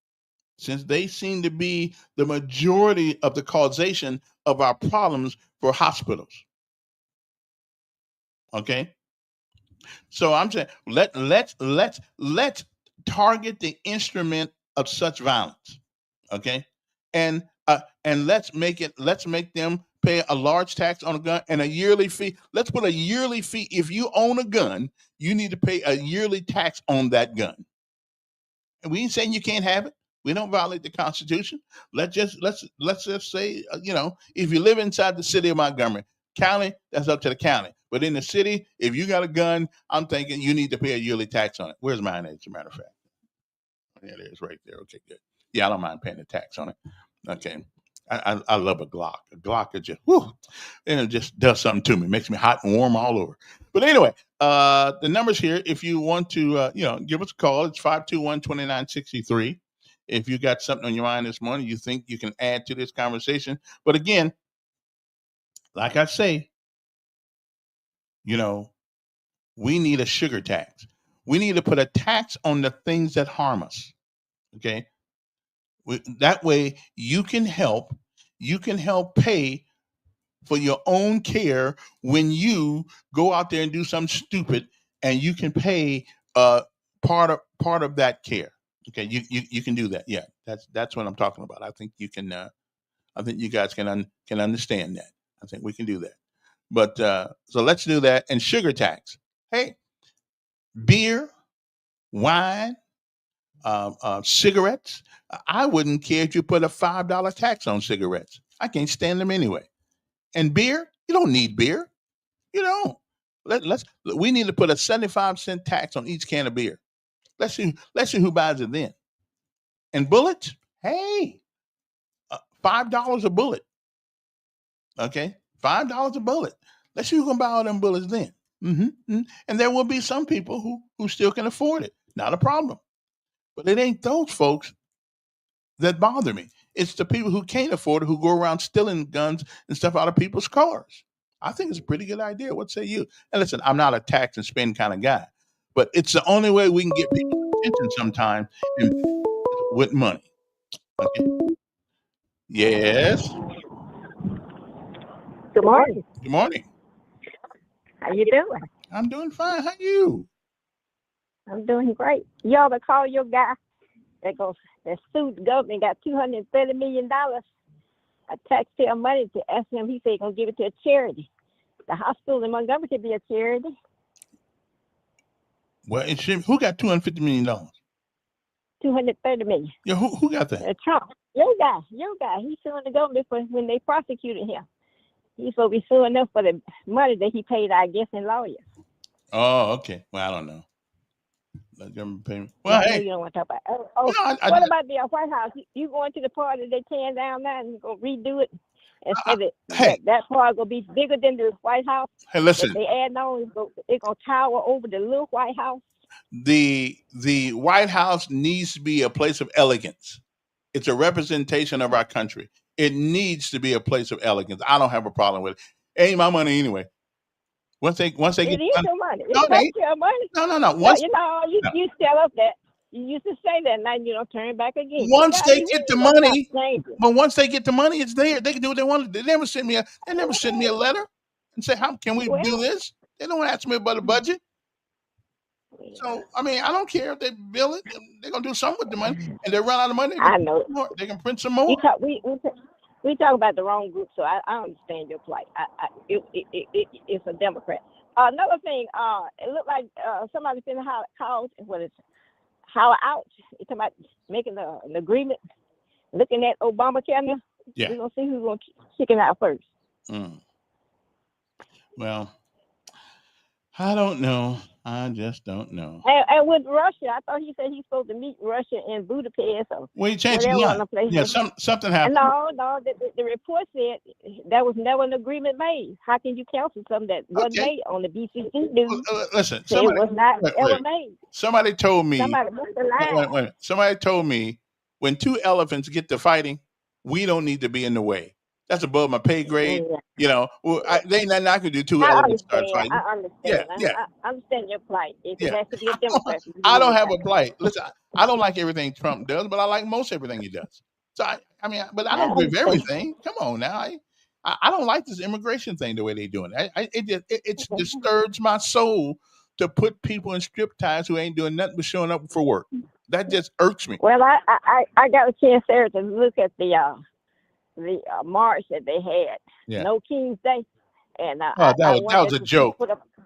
the majority of the causation of our problems for hospitals. Okay. So I'm saying let's target the instrument of such violence. Okay. And let's make them pay a large tax on a gun and a yearly fee. Let's put a yearly fee. If you own a gun, you need to pay a yearly tax on that gun. And we ain't saying you can't have it. We don't violate the Constitution. Let's just say, if you live inside the city of Montgomery County, that's up to the county. But in the city, if you got a gun, I'm thinking you need to pay a yearly tax on it. Where's mine? As a matter of fact, there it is, right there. Okay, good. Yeah, I don't mind paying the tax on it. Okay, I love a Glock. A Glock is just and it just does something to me. Makes me hot and warm all over. But anyway, the numbers here. If you want to, give us a call. It's 521-2963. If you got something on your mind this morning, you think you can add to this conversation. But again, like I say, we need a sugar tax. We need to put a tax on the things that harm us. Okay. That way you can help pay for your own care when you go out there and do something stupid, and you can pay part of that care. Okay, you can do that. Yeah, that's what I'm talking about. I think you can. I think you guys can understand that. I think we can do that. But so let's do that. And sugar tax. Hey, beer, wine, cigarettes. I wouldn't care if you put a $5 tax on cigarettes. I can't stand them anyway. And beer, you don't need beer. You don't. We need to put a 75-cent tax on each can of beer. Let's see who buys it then. And bullets, hey, $5 a bullet. Okay, $5 a bullet. Let's see who can buy all them bullets then. And there will be some people who still can afford it. Not a problem. But it ain't those folks that bother me. It's the people who can't afford it, who go around stealing guns and stuff out of people's cars. I think it's a pretty good idea. What say you? And listen, I'm not a tax and spend kind of guy, but it's the only way we can get people's attention sometimes with money. Okay. Yes. Good morning. Good morning. How you doing? I'm doing fine. How you? I'm doing great. You ought to call your guy that sued the government, got $230 million of taxpayer money to ask him. He said he's going to give it to a charity. The hospital in Montgomery could be a charity. Well, who got $250 million? $230 million. Yeah, who got that? Trump. Your guy. He's suing the government for when they prosecuted him. He's supposed to be suing them for the money that he paid, I guess, in lawyers. Oh, okay. Well, I don't know. Let government pay me. Well, hey. You don't want to talk about. What about the White House? You going to the part that they tearing down now and going to redo it? And say that part will be bigger than the White House. Hey, listen. If they add on, it's going to tower over the little White House. The White House needs to be a place of elegance. It's a representation of our country. It needs to be a place of elegance. I don't have a problem with it. It ain't my money anyway. Once they get it is your money. No, It's your money. No. You sell up that. You used to say that, now you don't turn it back again. Once they get the money, but once they get the money, it's there. They can do what they want. They never send me a letter and say, how can we do this? They don't ask me about the budget. So, I mean, I don't care if they bill it. They're going to do something with the money. And they run out of money. I know. They can print some more. We talk about the wrong group, so I understand your plight. It's a Democrat. Another thing, it looked like somebody finna call Howard out. You're talking about making an agreement, looking at Obamacare now. Yeah. We're going to see who's going to kick it out first. Well, I don't know. I just don't know. And with Russia, I thought he said he's supposed to meet Russia in Budapest. Well, he changed his mind. Yeah, something happened. No. The report said there was never an agreement made. How can you cancel something that wasn't made on the BCE news? Listen, it was not ever made. Somebody told me. Somebody must have lied. Wait. Somebody told me when two elephants get to fighting, we don't need to be in the way. That's above my pay grade. Yeah. You know, they ain't nothing I could do. Two elephants start fighting. I understand. Yeah. I understand your plight. It has to be a Democrat. I don't have a plight. Listen, I don't like everything Trump does, but I like most everything he does. So I mean, but I don't agree with everything. Come on now. I don't like this immigration thing the way they're doing it. It disturbs my soul to put people in strip ties who ain't doing nothing but showing up for work. That just irks me. Well, I got a chance there to look at the march that they had. Yeah. No King's Day. And that was a joke.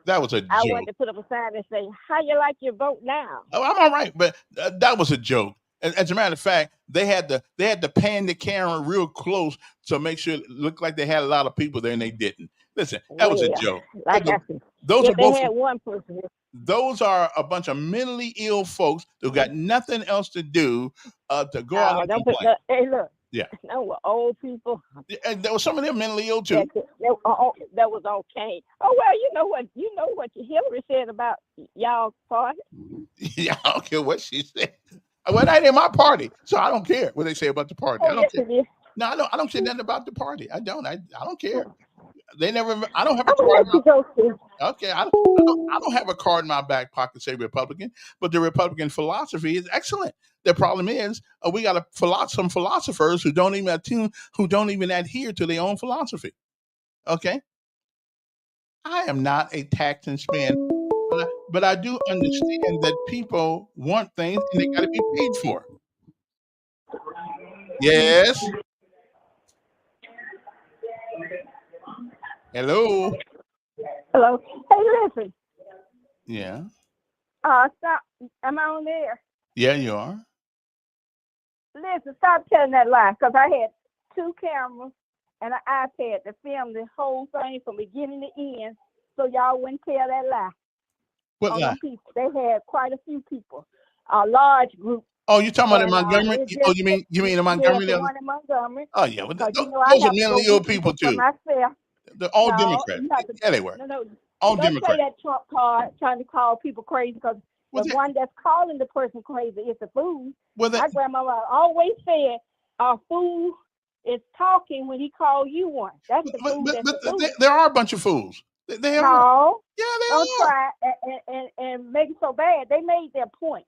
That was a joke. I wanted to put up a sign and say, how you like your vote now? Oh, I'm all right, but that was a joke. As a matter of fact, they had to pan the camera real close to make sure it looked like they had a lot of people there, and they didn't. Listen, that was a joke. One person. Those are a bunch of mentally ill folks who got nothing else to do to go out and complain. Hey, look. Yeah. There were old people. And there was some of them mentally ill too. That was okay. Oh well, you know what Hillary said about y'all party. Yeah, I don't care what she said. Well, that ain't my party, so I don't care what they say about the party. I don't care. No, I don't say nothing about the party. I don't care. They never. I don't have a card. Okay, I don't have a card in my back pocket say Republican, but the Republican philosophy is excellent. The problem is we got some philosophers who don't even adhere to their own philosophy. Okay, I am not a tax and spend, but I do understand that people want things and they got to be paid for. Yes. Hello. Hello. Hey, listen. Yeah. Stop. Am I on there? Yeah, you are. Listen, stop telling that lie, because I had 2 cameras and an iPad to film the whole thing from beginning to end, so y'all wouldn't tell that lie. What lie? People. They had quite a few people, a large group. Oh, you talking about in Montgomery? You mean in Montgomery? Yeah, the one in Montgomery. Oh yeah, well, those are mentally ill people too. They're all Democrats. Yeah, they were. All Democrats. Don't say that Trump card trying to call people crazy, because the one that's calling the person crazy is the fool. My grandmama always said, fool is talking when he called you one. That's the fool. That's the fool. There are a bunch of fools. They are. No, Yeah, they don't are. try and make it so bad. They made their point.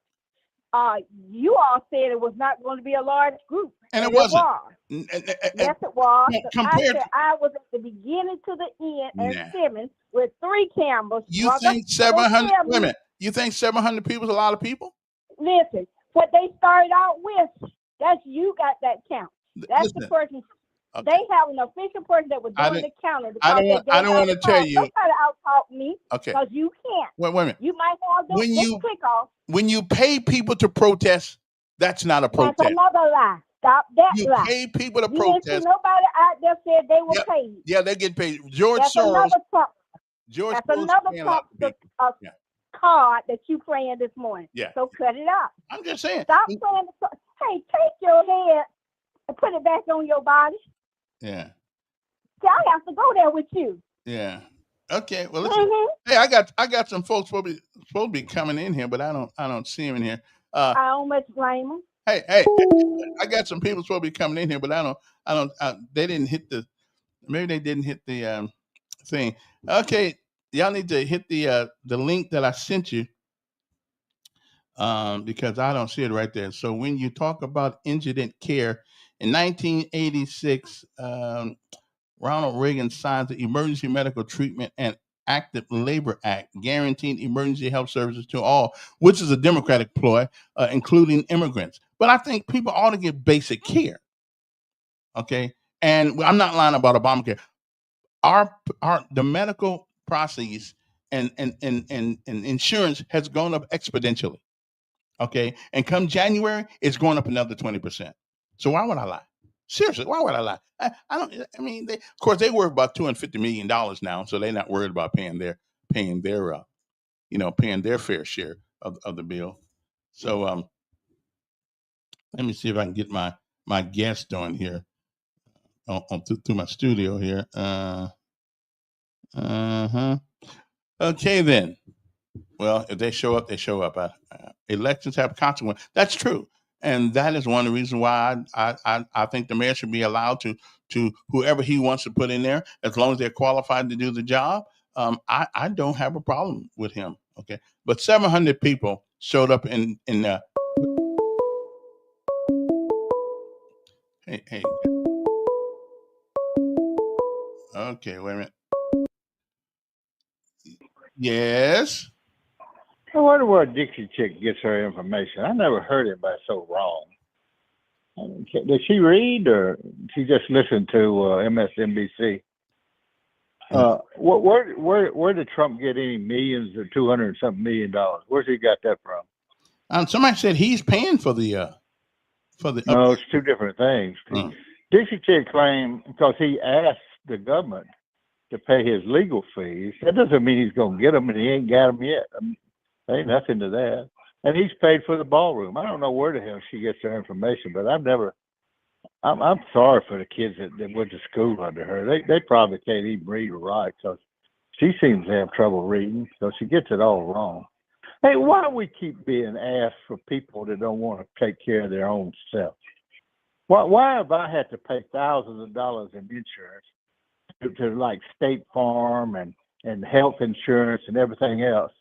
You all said it was not going to be a large group, And it wasn't. Yes, it was. I Compared said I was at the beginning to the end and Simmons with 3 cameras. You think 700 women? You think 700 people is a lot of people? Listen, what they started out with, that's you got that count. That's the person. Okay. They have an official person that was doing the counting. I don't want to tell you. Don't try to out-talk me. Okay. Because you can't. Wait a minute. You might have this click off. When you pay people to protest, that's not a protest. That's another lie. Stop that lie. You pay people to you protest. Didn't see nobody out there said they were paid. Yeah, they get paid. George Soros. That's another card that you playing this morning. Yeah. So cut it out. I'm just saying. Stop playing. Hey, take your head and put it back on your body. Yeah. See, I have to go there with you. Yeah. Okay. Well, listen. Hey, I got some folks supposed to be coming in here, but I don't see them in here. I don't much blame them. Hey, I got some people supposed to be coming in here, but they didn't hit maybe they didn't hit the thing. Okay, y'all need to hit the link that I sent you because I don't see it right there. So when you talk about indigent care in 1986, Ronald Reagan signed the Emergency Medical Treatment and Active Labor Act, guaranteeing emergency health services to all, which is a Democratic ploy, including immigrants. But I think people ought to get basic care. Okay, and I'm not lying about Obamacare. The medical process and insurance has gone up exponentially. Okay, and come January, it's going up another 20%. So why would I lie? Seriously, why would I lie? I mean, of course, they worth about $250 million now, so they're not worried about paying their fair share of the bill. So let me see if I can get my guest on here through my studio here. Okay, then. Well, if they show up, they show up. Elections have consequences. That's true. And that is one of the reasons why I think the mayor should be allowed to whoever he wants to put in there, as long as they're qualified to do the job. I don't have a problem with him. Okay, but 700 people showed up in hey. Okay, wait a minute. Yes. I wonder where Dixie Chick gets her information. I never heard anybody so wrong. Does she read or she just listened to MSNBC? Where did Trump get any millions or $200-something million? Where's he got that from? Somebody said he's paying for the. No, it's two different things. Dixie Chick claimed because he asked the government to pay his legal fees. That doesn't mean he's going to get them, and he ain't got them yet. There ain't nothing to that. And he's paid for the ballroom. I don't know where the hell she gets her information, but I'm sorry for the kids that went to school under her. They probably can't even read or write because she seems to have trouble reading, so she gets it all wrong. Hey, why do we keep being asked for people that don't want to take care of their own self? Why have I had to pay thousands of dollars in insurance to like State Farm and health insurance and everything else?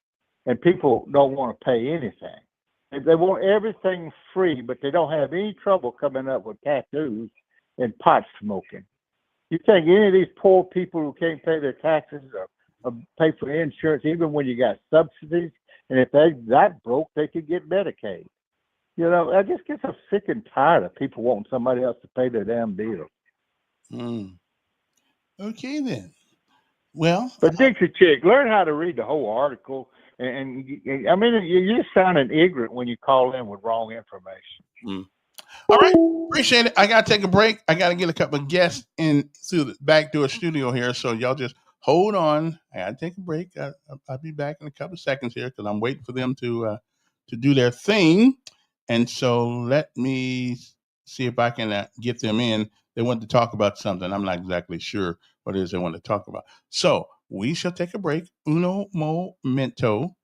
And people don't want to pay anything. They want everything free, but they don't have any trouble coming up with tattoos and pot smoking. You think any of these poor people who can't pay their taxes or pay for insurance, even when you got subsidies, and if they that broke, they could get Medicaid. You know, I just get so sick and tired of people wanting somebody else to pay their damn bills. Okay, then. Well, but Dixie Chick, learn how to read the whole article. And I mean, you're sounding ignorant when you call in with wrong information. All right, appreciate it. I gotta take a break. I gotta get a couple of guests in through the back door studio here, so y'all just hold on. I gotta take a break. I'll be back in a couple of seconds here because I'm waiting for them to do their thing. And so let me see if I can get them in. They want to talk about something. I'm not exactly sure what it is they want to talk about. So we shall take a break, uno momento,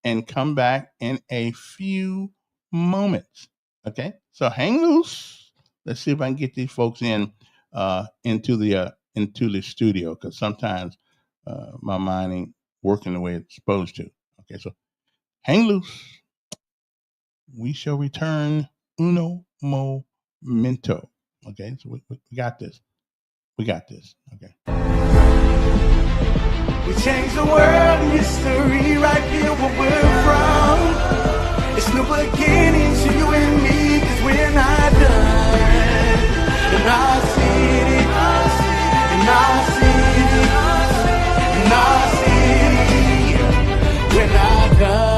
and come back in a few moments. Okay, so hang loose. Let's see if I can get these folks in into the studio, because sometimes my mind ain't working the way it's supposed to. Okay, so hang loose. We shall return uno momento. Okay, so we got this. We got this. Okay. We change the world and history right here where we're from. It's new beginnings for you and me, 'cause we're not done. In our city, in our city, in our city, we're not done.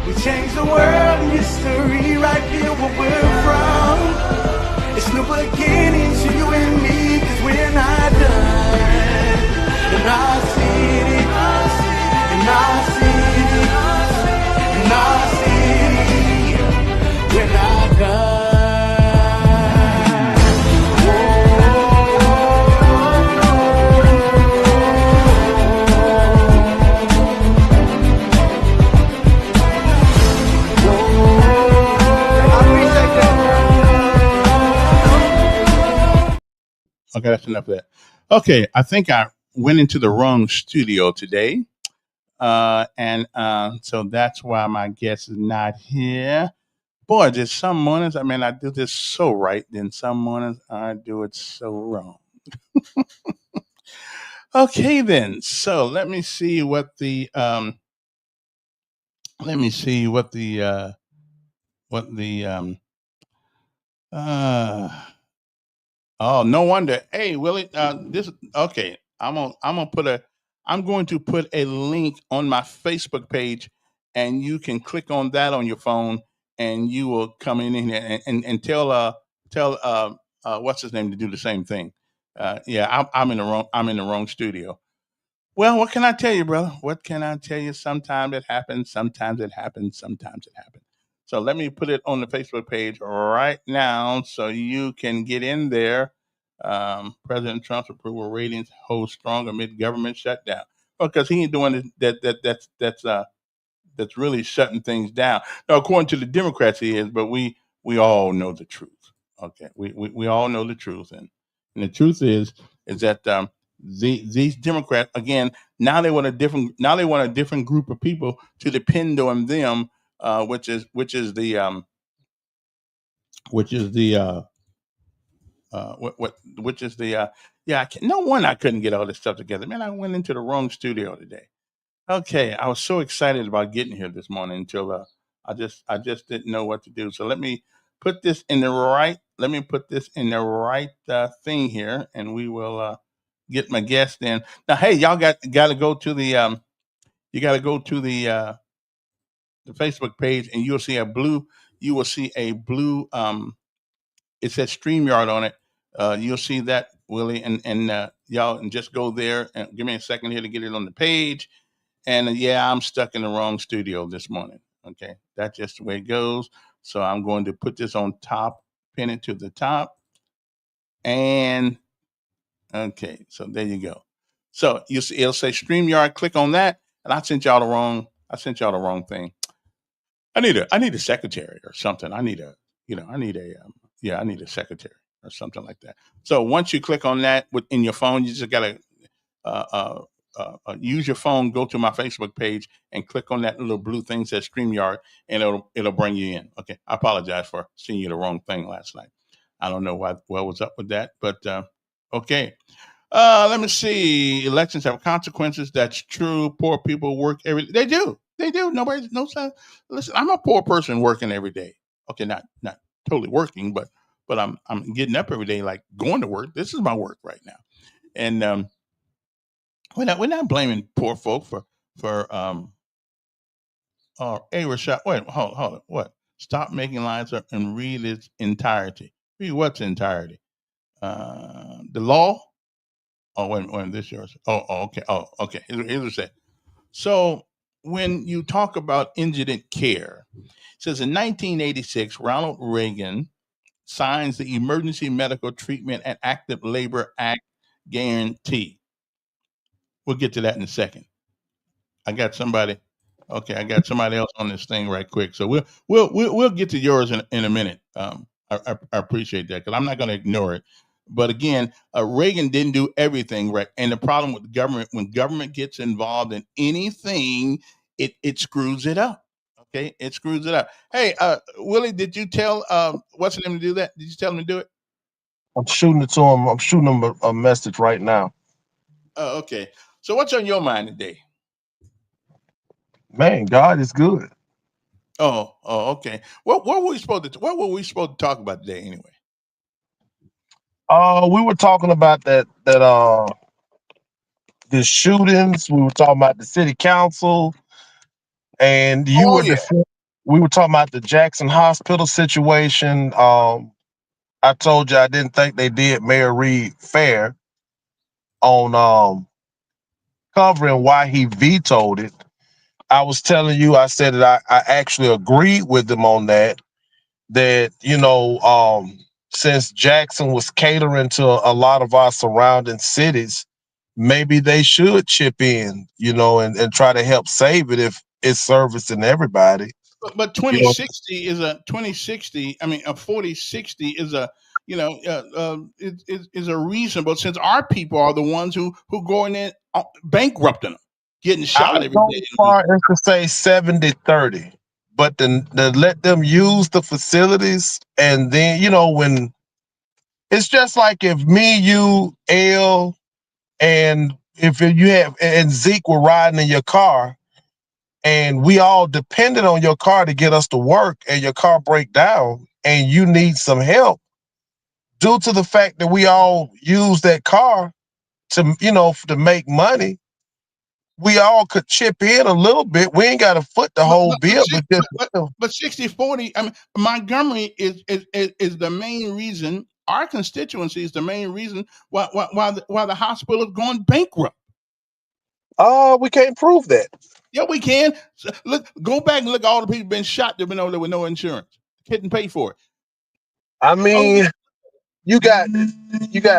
We change the world and history right here where we're from. It's new beginnings for you and me, 'cause we're not done. In our city, in our city, in our city, we're not done. Okay, that's enough of that. Okay, I think I went into the wrong studio today. And so that's why my guest is not here. Boy, there's some mornings, I do this so right, then some mornings I do it so wrong. Okay, then. So let me see what the oh, no wonder. Hey, Willie, this okay. I'm going to put a link on my Facebook page, and you can click on that on your phone, and you will come in here and tell what's his name to do the same thing. Yeah, I'm in the wrong studio. Well, what can I tell you, brother? What can I tell you? Sometimes it happens. Sometimes it happens. Sometimes it happens. So let me put it on the Facebook page right now, so you can get in there. President Trump's approval ratings hold strong amid government shutdown. Because he ain't doing that's really shutting things down. Now, according to the Democrats, he is, but we all know the truth. Okay, we all know the truth, and the truth is that these Democrats, again, now they want a different group of people to depend on them, which is the yeah. No wonder I couldn't get all this stuff together, man. I went into the wrong studio today. Okay, I was so excited about getting here this morning until I just didn't know what to do. So let me put this in the right. Let me put this in the right thing here, and we will get my guest in. Now, hey, y'all got to go to the you got to go to the Facebook page, and you'll see a blue. You will see a blue. It says StreamYard on it. You'll see that, Willie, and y'all, and just go there and give me a second here to get it on the page. And yeah, I'm stuck in the wrong studio this morning. Okay, that's just the way it goes. So I'm going to put this on top, pin it to the top, and okay. So there you go. So you see, it'll say StreamYard. Click on that, and I sent y'all the wrong thing. I need a secretary or something. I need a secretary or something like that. So once you click on that in your phone, you just gotta use your phone, go to my Facebook page, and click on that little blue thing that says StreamYard, and it'll bring you in. Okay, I apologize for seeing you the wrong thing last night. I don't know what was up with that, but okay. Let me see. Elections have consequences. That's true. Poor people work every. They do. They do. Nobody. No. Listen, I'm a poor person working every day. Okay, not totally working, but I'm getting up every day, like going to work. This is my work right now, and we're not blaming poor folk for hey, Rashad, wait, hold on. What? Stop making lines up and read its entirety. Read what's entirety? The law. Oh, wait, this yours. Okay. Oh, okay. Here's what it said. So when you talk about indigent care, it says in 1986, Ronald Reagan signs the Emergency Medical Treatment and Active Labor Act guarantee. We'll get to that in a second. I got somebody else on this thing right quick. So we'll get to yours in a minute. I appreciate that because I'm not going to ignore it. But again, Reagan didn't do everything right, and the problem with the government, when government gets involved in anything, it screws it up. Okay, it screws it up. Hey, Willie, did you tell what's his name to do that? Did you tell him to do it? I'm shooting it to him. I'm shooting him a message right now. Oh, okay. So what's on your mind today? Man, God is good. Oh, okay. What were we supposed to talk about today anyway? We were talking about the shootings. We were talking about the city council, and we were talking about the Jackson Hospital situation. I told you I didn't think they did Mayor Reed fair on covering why he vetoed it. I was telling you, I said that I actually agreed with them on that. That, since Jackson was catering to a lot of our surrounding cities, maybe they should chip in, and try to help save it if it's servicing everybody. But 2060 is a 2060. I mean, a 4060 is a is a reasonable, since our people are the ones who going in bankrupting them, getting shot every day. As far as to say 70-30, but then let them use the facilities, and then when it's just like if me, you, L, and if you have and Zeke were riding in your car, and we all depended on your car to get us to work, and your car break down, and you need some help, due to the fact that we all use that car to make money, we all could chip in a little bit. We ain't got to foot the whole bill, but 60-40. I mean, Montgomery is the main reason. Our constituency is the main reason why the hospital is going bankrupt. We can't prove that. Yeah, we can. So go back and look at all the people been shot that been over there with no insurance, couldn't pay for it. I mean, you got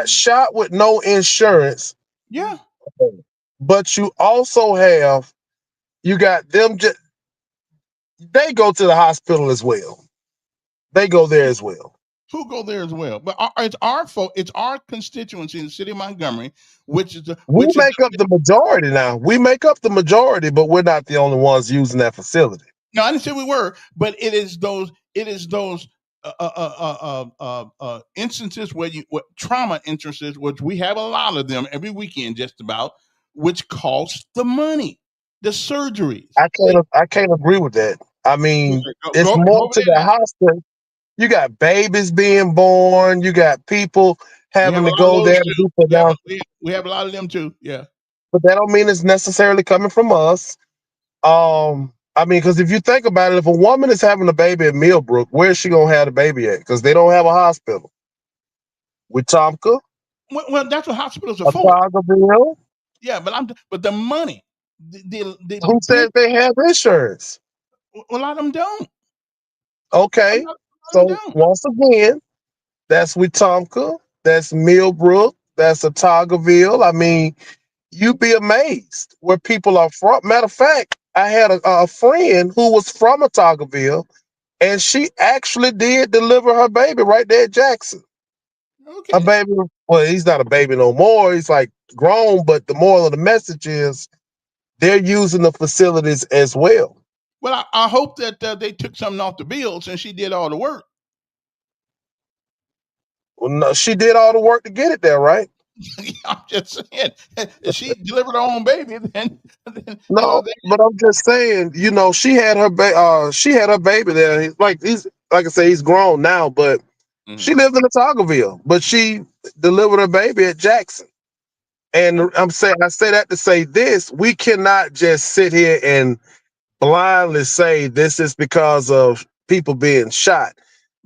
shot with no insurance. Yeah. But you also you got them. They go to the hospital as well. They go there as well. Who go there as well? But it's our fault. It's our constituency in the city of Montgomery, we make up the majority now. We make up the majority, but we're not the only ones using that facility. No, I didn't say we were, but it is those instances where trauma instances, which we have a lot of them every weekend, just about, which cost the money, the surgeries. I can't agree with that. I mean, it's more to the hospital. You got babies being born. You got people having to go there to do pronouncements. We have a lot of them too. Yeah, but that don't mean it's necessarily coming from us. I mean, because if you think about it, if a woman is having a baby at Millbrook, where is she gonna have the baby at? Because they don't have a hospital. Wetumpka. Well, that's what hospitals are for. Yeah, but the money. Who says they have insurance? A lot of them don't. Okay, so once again, that's Wetumpka, that's Millbrook, that's Otagoville. I mean, you'd be amazed where people are from. Matter of fact, I had a friend who was from Otagoville, and she actually did deliver her baby right there at Jackson. Okay. Her baby, well, he's not a baby no more. He's like grown, but the moral of the message is they're using the facilities as well. Well, I hope that they took something off the bill since she did all the work. Well, no, she did all the work to get it there, right? I'm just saying, if she delivered her own baby, then no. But I'm just saying, she had her baby there. Like I say, he's grown now, but she lived in Otagoville, but she delivered her baby at Jackson. And I say that to say this: we cannot just sit here and blindly say this is because of people being shot.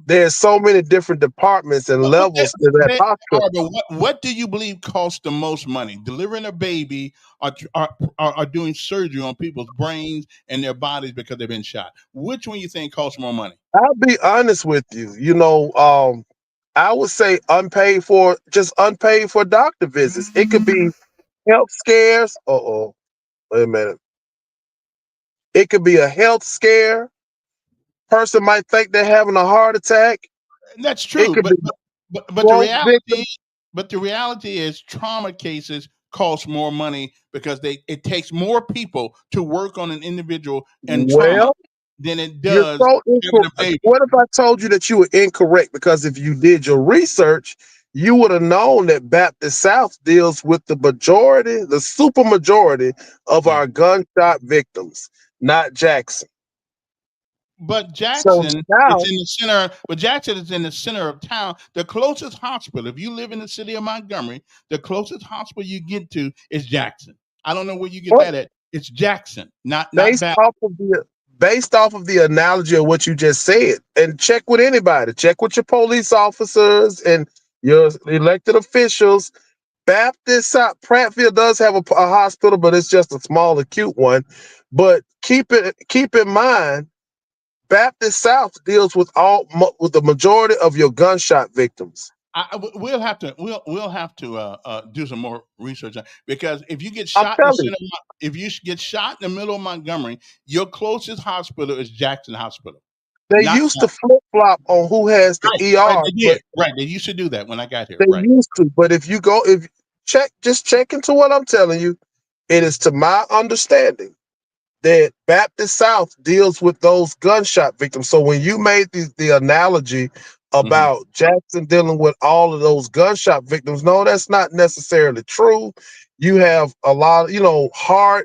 There's so many different departments and levels to that hospital. What do you believe costs the most money? Delivering a baby or doing surgery on people's brains and their bodies because they've been shot? Which one you think costs more money? I'll be honest with you. I would say unpaid for doctor visits. It could be health scares. Wait a minute. It could be a health scare. Person might think they're having a heart attack. That's true, but the reality is trauma cases cost more money because it takes more people to work on an individual and trauma than it does. What if I told you that you were incorrect? Because if you did your research, you would have known that Baptist South deals with the super majority of our gunshot victims, not Jackson. But Jackson is in the center. But Jackson is in the center of town. The closest hospital, if you live in the city of Montgomery, the closest hospital you get to is Jackson. I don't know where you get that at. It's Jackson, not based off of the analogy of what you just said. And check with anybody. Check with your police officers and your elected officials. Baptist South Prattville does have a hospital, but it's just a small acute one. But keep in mind, Baptist South deals with the majority of your gunshot victims. We'll have to do some more research because if you get shot in the middle of Montgomery, your closest hospital is Jackson Hospital. They used to flip flop on who has the ER. Right, they used to do that when I got here. They used to, but if check into what I'm telling you, it is to my understanding that Baptist South deals with those gunshot victims. So when you made the analogy about Jackson dealing with all of those gunshot victims, no, that's not necessarily true. You have a lot of,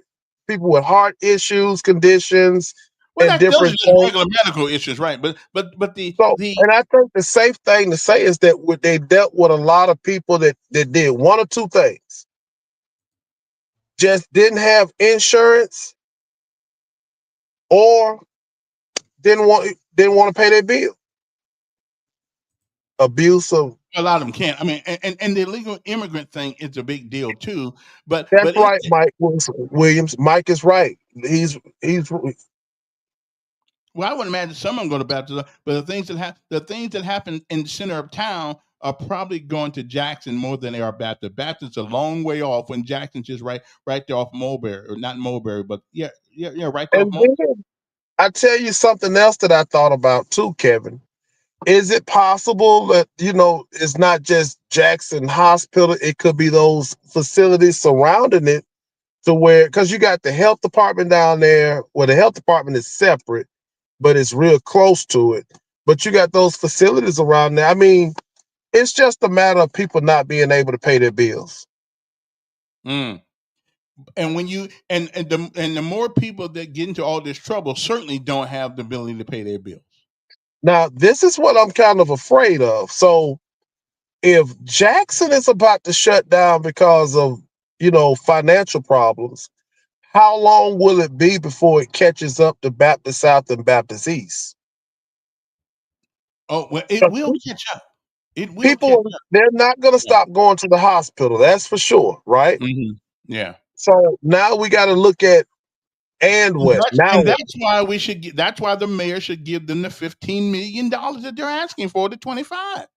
people with heart issues, conditions, and different regular medical issues, right? But and I think the safe thing to say is that they dealt with a lot of people that did one or two things. Just didn't have insurance, or didn't want to pay their bill. Abusive. A lot of them can't. I mean, and the illegal immigrant thing is a big deal too. But that's right, Mike Williams. Mike is right. He's. Well, I would imagine some of them go to Baptist, but the things that happen in the center of town are probably going to Jackson more than they are Baptist. Baptist's a long way off when Jackson's just right there off Mulberry, or not Mulberry, but right there off Mulberry. I tell you something else that I thought about too, Kevin. Is it possible that, it's not just Jackson Hospital, it could be those facilities surrounding it to where, because you got the health department down there, where the health department is separate, but it's real close to it. But you got those facilities around there. I mean, it's just a matter of people not being able to pay their bills. And when you and the more people that get into all this trouble certainly don't have the ability to pay their bills. Now, this is what I'm kind of afraid of. So if Jackson is about to shut down because of, financial problems, how long will it be before it catches up to Baptist South and Baptist East? Oh, well, it will catch up. They're not going to stop going to the hospital. That's for sure, right? Yeah. So now we got to look at that's why that's why the mayor should give them the $15 million that they're asking for, the 25.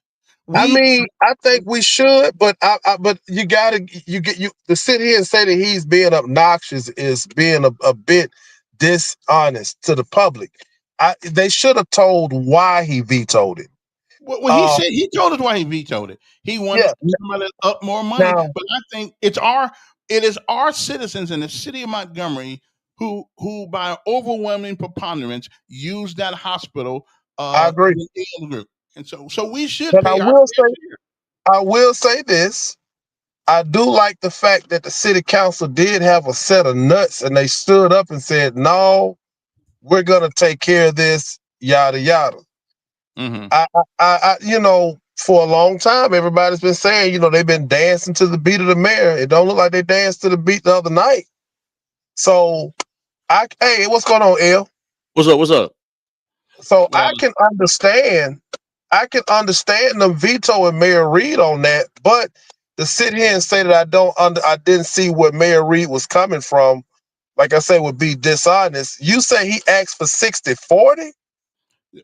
I think we should, but but you to sit here and say that he's being obnoxious is being a bit dishonest to the public. They should have told why he vetoed it. Well, he said he told us why he vetoed it. He wanted somebody up more money, Now, but I think it is our citizens in the city of Montgomery who by overwhelming preponderance use that hospital I agree. in the group, and so we should But I pay our will fair say, share. I will say this. I do like the fact that the city council did have a set of nuts and they stood up and said, no, we're going to take care of this, yada, yada. Mm-hmm. You know, for a long time, everybody's been saying, you know, they've been dancing to the beat of the mayor. It don't look like they danced to the beat the other night. So, hey, what's going on, El? What's up? What's up? So Well, I can understand them vetoing Mayor Reed on that, but to sit here and say that I didn't see where Mayor Reed was coming from, like I say, would be dishonest. You say he asked for 60-40?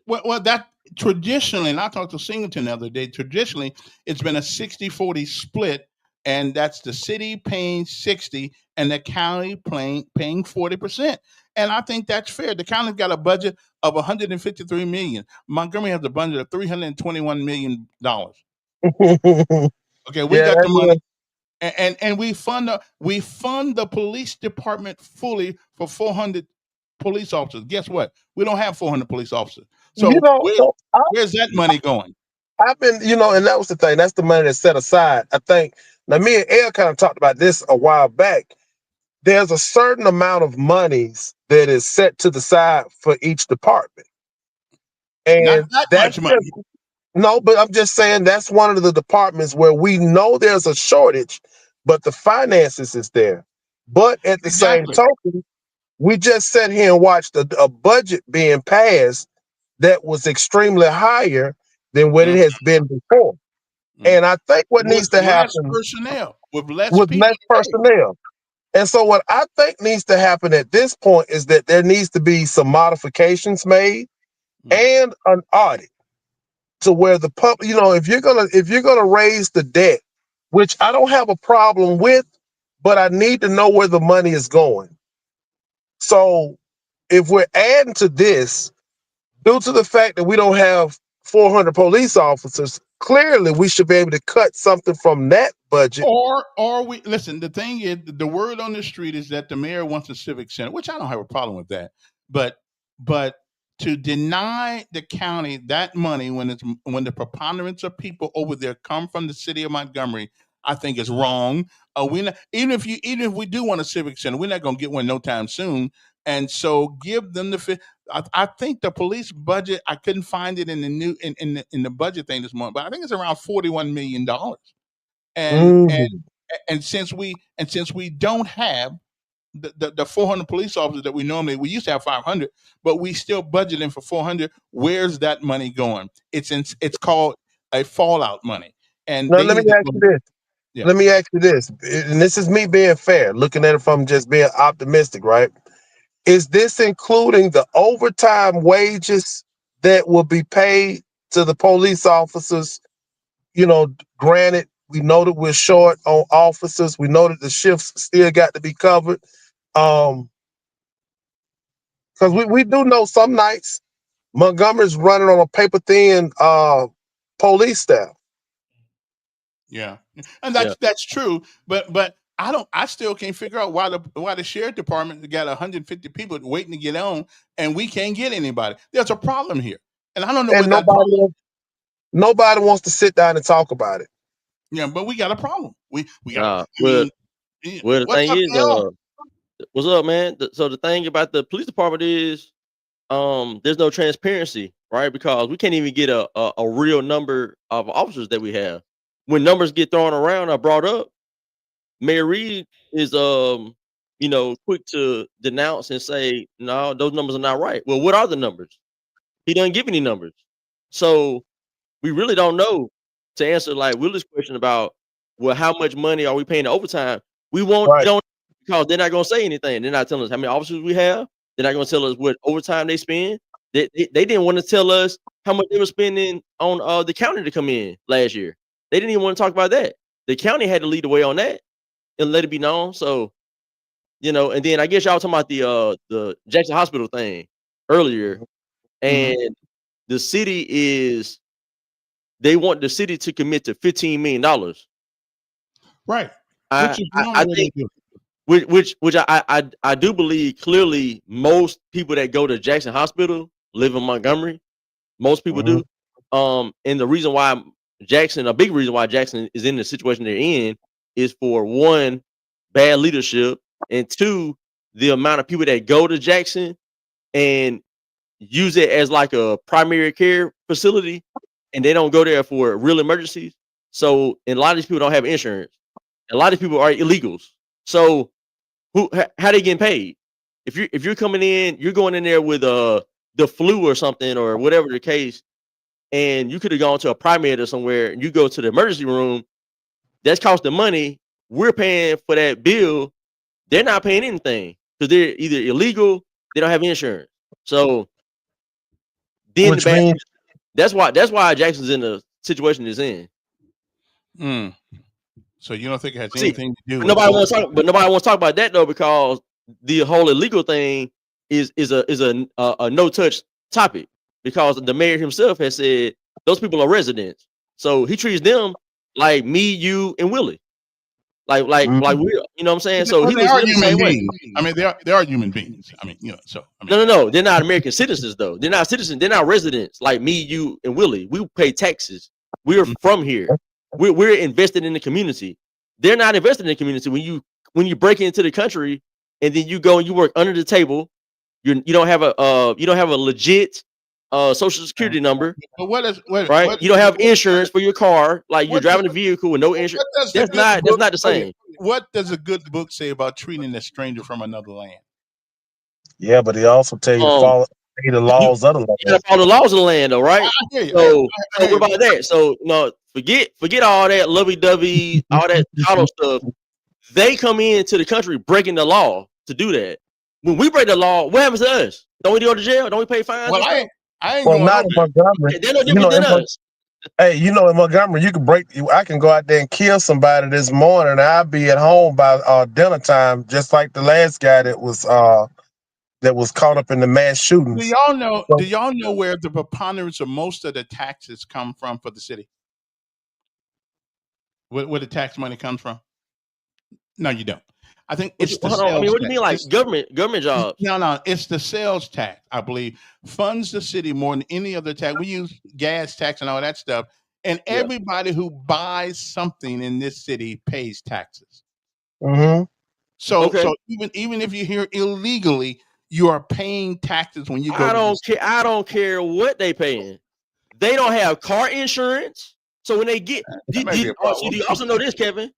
well, that traditionally, and I talked to Singleton the other day. Traditionally, it's been a 60-40 split, and that's the city paying 60 and the county paying 40%. And I think that's fair. The county's got a budget of 153 million. Montgomery has a budget of 321 million dollars. Okay, we Yeah, got the money. that's And we fund the police department fully for 400 police officers. Guess what? We don't have 400 police officers. you So know. So where's that money going? I've been, you know, and that was the thing. That's the money that's set aside. I think now me and El kind of talked about this a while back. There's a certain amount of monies that is set to the side for each department, Not and that that's much money. no. But I'm just saying that's one of the departments where we know there's a shortage, but the finances is there. But at the same Exactly. token, we just sat here and watched a budget being passed that was extremely higher than what it Mm, has been before. mm. And I think what With needs to less happen personnel, with less with people less to pay. personnel. And so what I think needs to happen at this point is that there needs to be some modifications made Mm. and an audit to where the public, you know, if you're gonna raise the debt, which I don't have a problem with, but I need to know where the money is going. So if we're adding to this, due to the fact that we don't have 400 police officers, clearly we should be able to cut something from that budget. Or we listen. The thing is, the word on the street is that the mayor wants a civic center, which I don't have a problem with that. But to deny the county that money when the preponderance of people over there come from the city of Montgomery, I think is wrong. Even if we do want a civic center, we're not going to get one no time soon. And so give them I think the police budget. I couldn't find it in the new in the budget thing this morning, but I think it's around $41 million. And Mhm. since we don't have the 400 police officers that we used to have 500, but we still budgeting for 400. Where's that money going? It's called a fallout money, and Now they let me need to ask you this. yeah. Let me ask you this, and this is me being fair, looking at it from just being optimistic, right? Is this including the overtime wages that will be paid to the police officers? You know, granted, we know that we're short on officers. We know that the shifts still got to be covered. Because we do know some nights Montgomery's running on a paper thin police staff. Yeah, and Yeah. that's true. But I still can't figure out why the sheriff department got 150 people waiting to get on, and we can't get anybody. There's a problem here, and I don't know where And that problem. nobody wants to sit down and talk about it. Yeah, but we got a problem. We got. I Well, mean, the what's thing up, is, L? what's up, man? So the thing about the police department is, there's no transparency, right? Because we can't even get a real number of officers that we have. When numbers get thrown around or brought up, Mayor Reed is quick to denounce and say, no, those numbers are not right. Well, what are the numbers? He doesn't give any numbers. So we really don't know to answer like Willie's question about, well, how much money are we paying overtime? We Right. don't, because they're not going to say anything. They're not telling us how many officers we have. They're not going to tell us what overtime they spend. They didn't want to tell us how much they were spending on the county to come in last year. They didn't even want to talk about that. The county had to lead the way on that and let it be known. So, and then I guess y'all talking about the Jackson Hospital thing earlier, Mhm. and the city is they want the city to commit to $15 million. Right. I think which I do believe clearly most people that go to Jackson Hospital live in Montgomery. Most people do. And the reason why a big reason why Jackson is in the situation they're in is for one, bad leadership, and two, the amount of people that go to Jackson and use it as like a primary care facility, and they don't go there for real emergencies. So, and a lot of these people don't have insurance. A lot of people are illegals. So, how they getting paid? If you're coming in, you're going in there with the flu or something or whatever the case, and you could have gone to a primary or somewhere, and you go to the emergency room. That's costing money. We're paying for that bill. They're not paying anything because they're either illegal, they don't have insurance. So then that's why Jackson's in the situation it's in. So you don't think it has anything to do with nobody wants to talk about that though, because the whole illegal thing is a no touch topic, because the mayor himself has said those people are residents. So he treats them like me, you, and Willie. Like we're, you know what I'm saying? So he was the same way. I mean, they are human beings. I mean, you know, so I mean, no, they're not American citizens though. They're not citizens. They're not residents like me, you, and Willie. We pay taxes. We're from here. We're invested in the community. They're not invested in the community. When you break into the country and then you go and you work under the table, you don't have a legit social security number. But what you don't have insurance for your car, like you're driving a vehicle with no insurance. That's not the same. What does a good book say about treating a stranger from another land? Yeah, but they also tell you to follow the laws of the land. You gotta follow the laws of the land, though, right? So what about that? So no, forget all that lovey-dovey, all that title stuff. They come into the country breaking the law to do that. When we break the law, what happens to us? Don't we go to jail? Don't we pay fines? Well, I ain't well, going not in Montgomery. They're no different than us. Hey, you know, in Montgomery, I can go out there and kill somebody this morning, and I'll be at home by dinner time, just like the last guy that was caught up in the mass shootings. Do y'all know where the preponderance of most of the taxes come from for the city? Where the tax money comes from? No, you don't. I think it's the sales tax. What do you mean, like government jobs? No, it's the sales tax, I believe, funds the city more than any other tax. We use gas tax and all that stuff, and everybody who buys something in this city pays taxes. So even if you're here illegally, you are paying taxes when you go. I don't care what they paying. They don't have car insurance, so when they get, do you also know this, Kevin?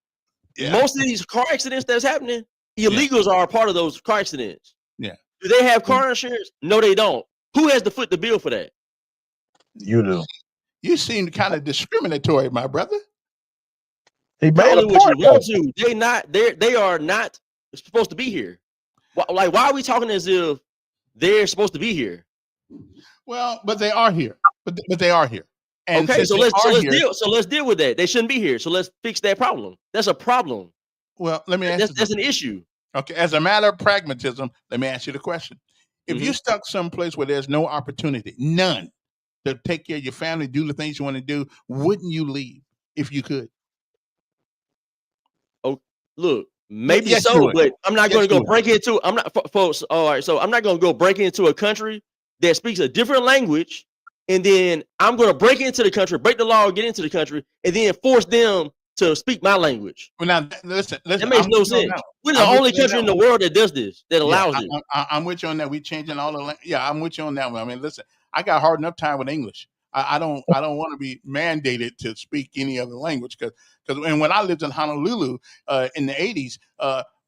Yeah. Most of these car accidents that's happening, illegals are a part of those car accidents. Yeah. Do they have car insurance? No, they don't. Who has to foot the bill for that? You do. You seem kind of discriminatory, my brother. He made a point. They are not supposed to be here. Why are we talking as if they're supposed to be here? Well, but they are here. But they are here. And okay, so let's deal with that. They shouldn't be here. So let's fix that problem. That's a problem. Well, let me ask that's an issue. Okay, as a matter of pragmatism, let me ask you the question. If you're stuck someplace where there's no opportunity, none, to take care of your family, do the things you want to do, wouldn't you leave if you could? Oh, look, maybe but I'm not going to go break into. I'm not, folks. All right, so I'm not going to go break into a country that speaks a different language. And then I'm going to break into the country, break the law, get into the country, and then force them to speak my language. Well, now, listen. That makes no sense. We're the only country in the world that does this, that allows it. I'm with you on that. We changing all the language. Yeah, I'm with you on that one. I mean, listen, I got hard enough time with English. I don't want to be mandated to speak any other language because when I lived in Honolulu in the 80s,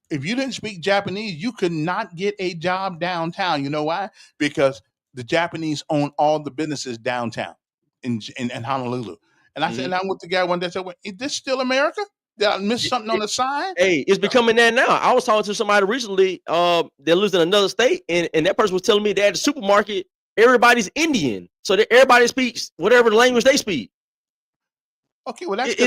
if you didn't speak Japanese, you could not get a job downtown. You know why? Because the Japanese own all the businesses downtown in Honolulu. And I said, and I'm with the guy one day said, well, is this still America? Did I miss something on the side? Hey, it's becoming that now. I was talking to somebody recently that lives in another state, and that person was telling me that at the supermarket, everybody's Indian. So that everybody speaks whatever language they speak. Okay, well, that's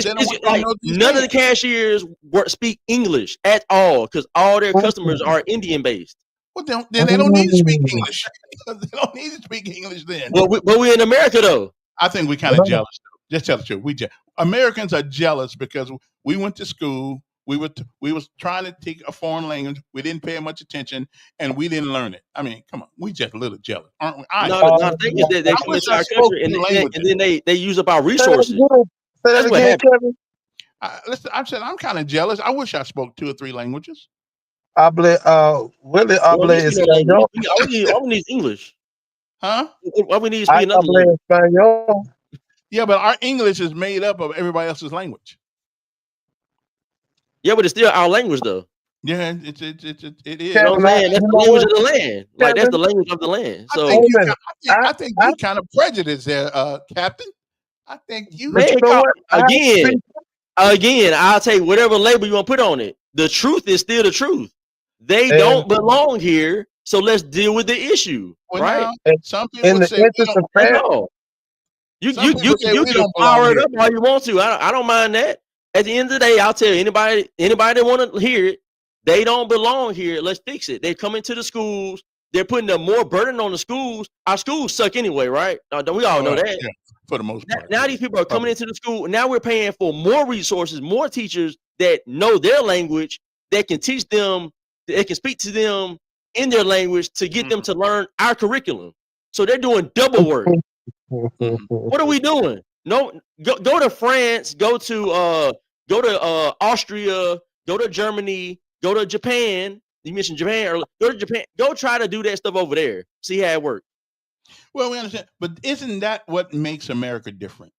like none of the cashiers speak English at all because all their customers are Indian-based. Well, then they don't need to speak English. They don't need to speak English then. But we're in America, though. I think we're kind of jealous. Just tell the truth. Americans are jealous because we went to school. We was trying to take a foreign language. We didn't pay much attention, and we didn't learn it. I mean, come on, we just a little jealous, aren't we? The thing is that they come into our country and then they use up our resources. That's what happened. Listen, I said I'm kind of jealous. I wish I spoke 2 or 3 languages. Willie, habla español. All we need is English. Huh? All we need is another language. Español. Yeah, but our English is made up of everybody else's language. Yeah, but it's still our language, though. Yeah, it is. You know what I'm saying? That's the language of the land. Like, that's the language of the land. So I think you kind of prejudiced there, Captain. I think you. Man, again, I'll take whatever label you want to put on it. The truth is still the truth. They don't belong here, so let's deal with the issue, right? Now, some people say you can power it up all you want to. I don't mind that. At the end of the day, I'll tell you, anybody that want to hear it, they don't belong here. Let's fix it. They're coming to the schools. They're putting more burden on the schools. Our schools suck anyway, right? Don't we all know that? Yeah, for the most part. Now these people are coming into the school. Now we're paying for more resources, more teachers that know their language, that can teach them, that can speak to them in their language to get them to learn our curriculum. So they're doing double work. What are we doing? No, go to France, go to Austria, go to Germany, go to Japan. You mentioned Japan, or go to Japan. Go try to do that stuff over there. See how it works. Well, we understand, but isn't that what makes America different?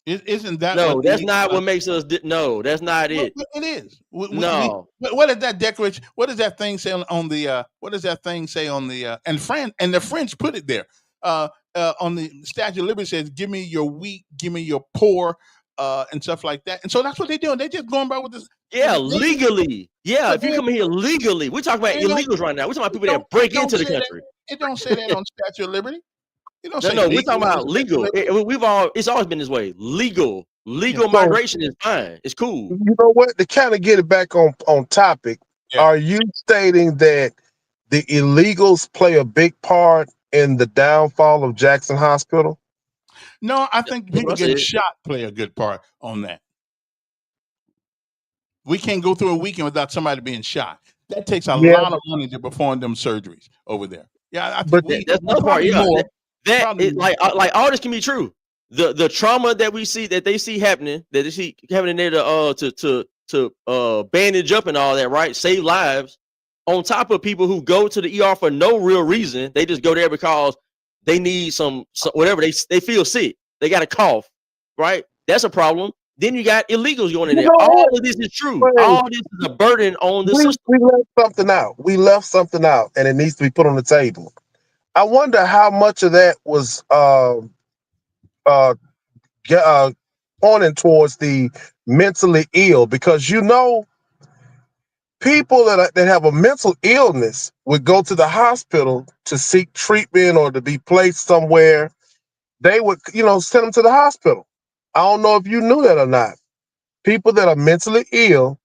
Isn't that? No, that's not what makes us. No, that's not it. It is. No. What is that declaration? What does that thing say on the? What does that thing say on the? And the French put it there. On the Statue of Liberty says, "Give me your weak, give me your poor," and stuff like that. And so that's what they're doing. They're just going by with this. Yeah, legally. Yeah, if you come here legally, we're talking about illegals right now. We're talking about people that break into the country. It don't say that on Statue of Liberty. It don't say no, we're talking about legal. It's always been this way. Legal migration is fine. It's cool. You know what? To kind of get it back on topic, are you stating that the illegals play a big part in the downfall of Jackson Hospital? No, I think people getting shot play a good part on that. We can't go through a weekend without somebody being shot. That takes a lot of money to perform them surgeries over there. Yeah, that's another part. Yeah, that is like all this can be true. The trauma that we see, that they see happening, that they see happening there to bandage up and all that, right? Save lives. On top of people who go to the ER for no real reason, they just go there because they need some whatever, they feel sick, they got a cough, right? That's a problem. Then you got illegals going in there. All of this is true. All this is a burden on the system. We left something out. And it needs to be put on the table. I wonder how much of that was pointing towards the mentally ill, because people that have a mental illness would go to the hospital to seek treatment or to be placed somewhere. They would, send them to the hospital. I don't know if you knew that or not. People that are mentally ill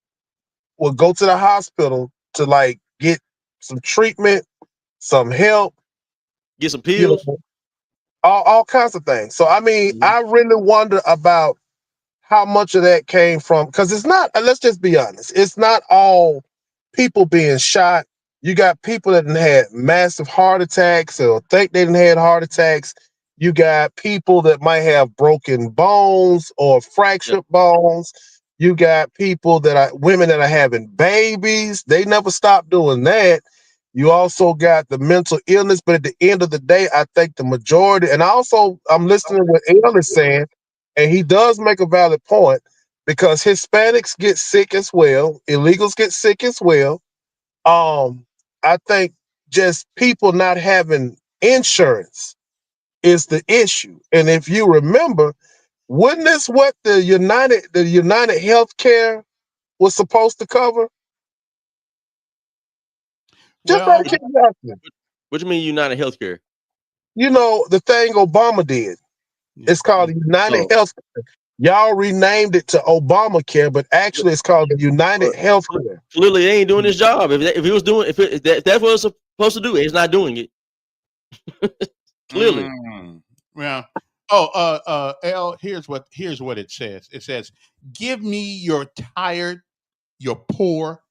will go to the hospital to get some treatment, some help, get some pills, all kinds of things. So I mean, I really wonder about how much of that came from, because it's not, let's just be honest, it's not all people being shot. You got people that had massive heart attacks or think they didn't had heart attacks. You got people that might have broken bones or fractured bones. You got people women that are having babies. They never stop doing that. You also got the mental illness, but at the end of the day, I think the majority, and I'm listening to what El is saying, and he does make a valid point, because Hispanics get sick as well. Illegals get sick as well. I think just people not having insurance is the issue. And if you remember, wasn't this what the United Healthcare was supposed to cover? Just out of curiosity. What do you mean United Healthcare? The thing Obama did. It's called United Healthcare. Y'all renamed it to Obamacare, but actually it's called the United Healthcare. Clearly, they ain't doing his job. If he was doing, if that's what it's supposed to do, he's not doing it. Clearly. Well, L, here's what it says. It says, "Give me your tired, your poor,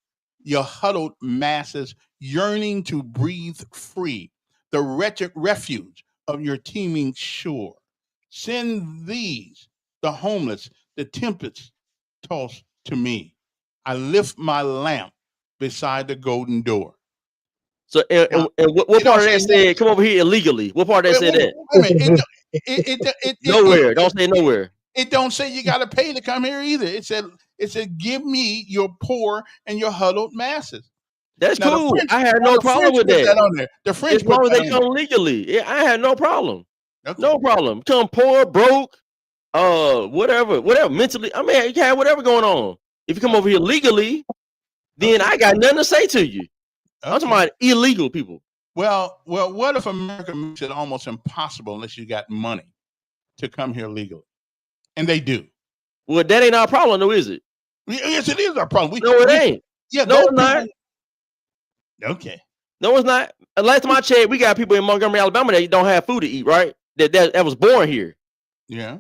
your huddled masses yearning to breathe free, the wretched refuge of your teeming shore. Send these, the homeless, the tempest tossed to me. I lift my lamp beside the golden door." So, and Now, what it part don't of say that nothing. said come over here illegally? What part of that Wait, said that? wait a minute. It Nowhere. Don't say nowhere. it don't say you got to pay to come here either. It said, "Give me your poor and your huddled masses." That's Now cool. I had no the problem French with put that. that on there. The French As put long as that they on come legally, yeah, I had no problem. there. Okay. No problem. Come poor, broke, whatever, mentally. I mean, you can have whatever going on. If you come over here legally, then I got nothing to say to you. I'm talking about illegal people. Well, what if America makes it almost impossible unless you got money to come here legally? And they do. Well, that ain't our problem, though, is it? Yes, it is our problem. No, it ain't. Yeah, no, it's not. Okay. No, it's not. Last time I checked, we got people in Montgomery, Alabama that don't have food to eat, right? That was born here. Yeah.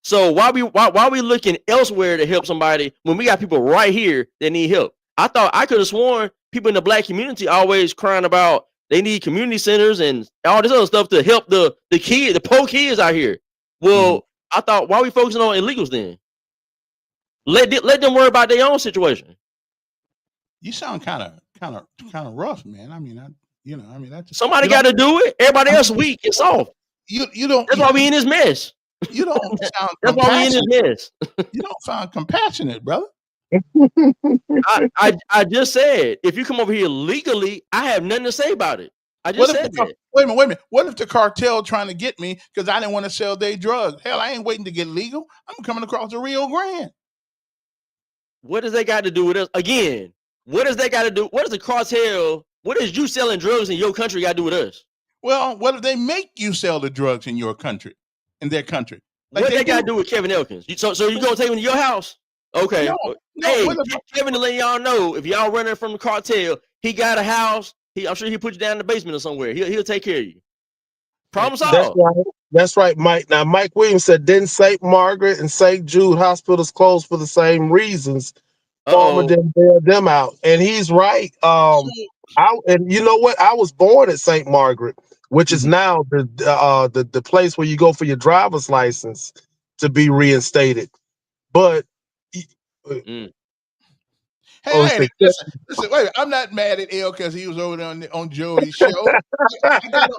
So why we looking elsewhere to help somebody when we got people right here that need help? I could have sworn people in the black community always crying about they need community centers and all this other stuff to help the poor kids out here. Well, I thought, why are we focusing on illegals then? Let them worry about their own situation. You sound kind of rough, man. I mean, that's somebody got to do it. Everybody else weak and soft. You don't. That's why we in this mess. You don't sound. That's why we in this mess. You don't sound compassionate, brother. I just said, if you come over here legally, I have nothing to say about it. I just said that. Wait a minute. What if the cartel trying to get me because I didn't want to sell their drugs? Hell, I ain't waiting to get legal. I'm coming across the Rio Grande. What does that got to do with us? Again, what does that got to do? What does the cartel, what is you selling drugs in your country got to do with us? Well, what if they make you sell the drugs in your country, in their country? Like what they got to do with Kevin Elkins? So you going to take him to your house? Okay. No, hey, Kevin to let y'all know, if y'all running from the cartel, he got a house. I'm sure he'll put you down in the basement or somewhere. He'll take care of you. Problem solved. That's right, Mike. Now, Mike Williams said, didn't St. Margaret and St. Jude hospitals close for the same reasons? Farmer didn't bail them out. And he's right. And you know what? I was born at St. Margaret, which is now the place where you go for your driver's license to be reinstated. But Hey, listen, wait, I'm not mad at L because he was over there on Joey's show. I got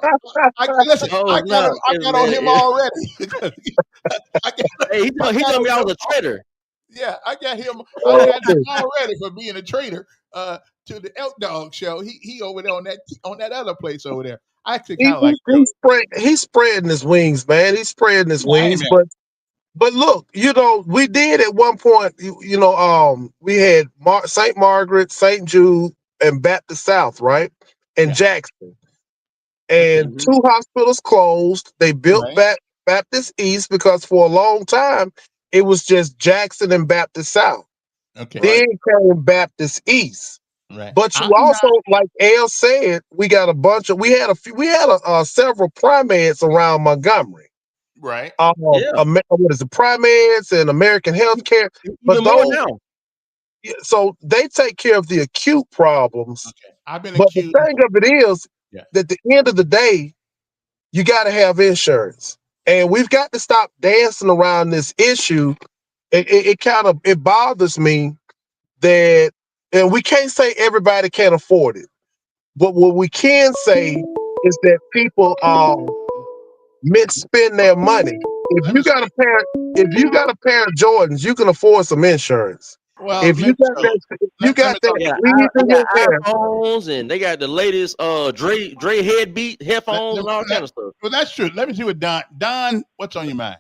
on him already. He told me I was a traitor. Yeah, I got him already for being a traitor to the Elk Dog show. He over there on that other place over there. I actually kind of like he's spreading his wings, man. He's spreading his wings, But look, we did at one point, we had St. Margaret, St. Jude, and Baptist South, right? And Jackson. And two hospitals closed. They built Baptist East because for a long time, it was just Jackson and Baptist South. Okay. Then came Baptist East. Right. But you like Al said, we had several primeds around Montgomery. Right. What is it, Primeds and American Healthcare? But so they take care of the acute problems. Okay. But the thing of it is that at the end of the day, you got to have insurance, and we've got to stop dancing around this issue. It bothers me that, and we can't say everybody can't afford it, but what we can say is that people spend their money. If you got a pair of Jordans, you can afford some insurance. Well, if you got iPhones and they got the latest Dre headphones and all kind of stuff. Well, that's true. Let me see what Don, what's on your mind?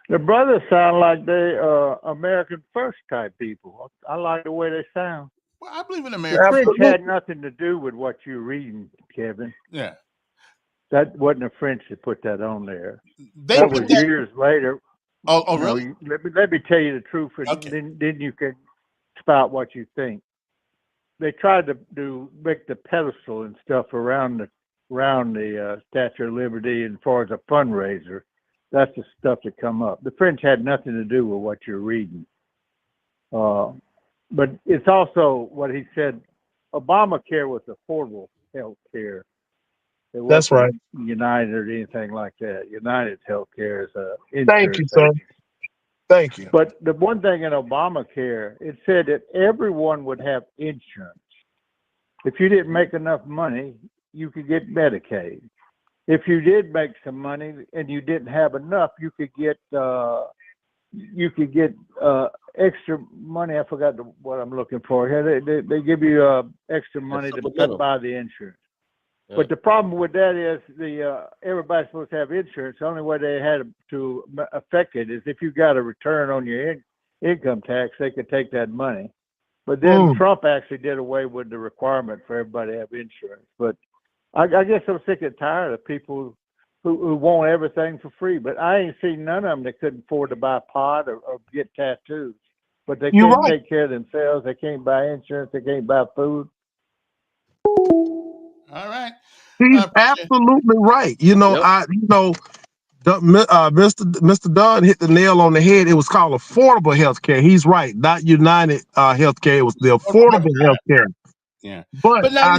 The brothers sound like they American First type people. I like the way they sound. Well, I believe in America. The French had nothing to do with what you're reading, Kevin. Yeah. That wasn't the French that put that on there. That was years later. Oh, really? Let me tell you the truth, and then you can spout what you think. They tried to make the pedestal and stuff around the Statue of Liberty, and as far as a fundraiser, That's the stuff that come up. The French had nothing to do with what you're reading. But it's also what he said. Obamacare was affordable health care. It That's right. wasn't United or anything like that. United Healthcare is a Thank you, insurance sir. agency. Thank you. But the one thing in Obamacare, it said that everyone would have insurance. If you didn't make enough money, you could get Medicaid. If you did make some money and you didn't have enough, you could get extra money. I forgot what I'm looking for here. They give you extra money to buy the insurance. Yeah. But the problem with that is everybody's supposed to have insurance. The only way they had to affect it is if you got a return on your income tax, they could take that money. But then Trump actually did away with the requirement for everybody to have insurance. But I guess I'm sick and tired of people who want everything for free. But I ain't seen none of them that couldn't afford to buy pot or get tattoos. But they can't take care of themselves. They can't buy insurance. They can't buy food. All right. He's absolutely right. Mr. Dunn hit the nail on the head. It was called affordable health care. He's right. Not United Health Care. It was the affordable health care. Yeah. But now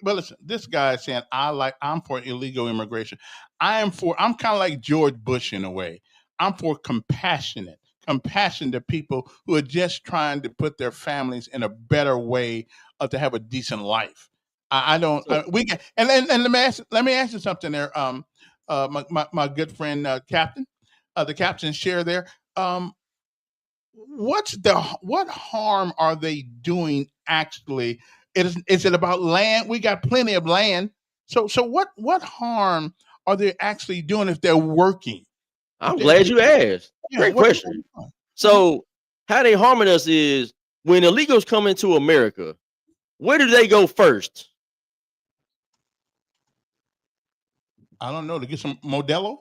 listen, this guy is saying I'm for illegal immigration. I'm kind of like George Bush in a way. I'm for compassion to people who are just trying to put their families in a better way to have a decent life. Let me ask you something there. My good friend Captain, the Captain share there. What harm are they doing actually? Is it about land? We got plenty of land. So what harm are they actually doing if they're working? I'm glad you asked. Great question. So how they harming us is when illegals come into America, where do they go first? I don't know, to get some Modelo?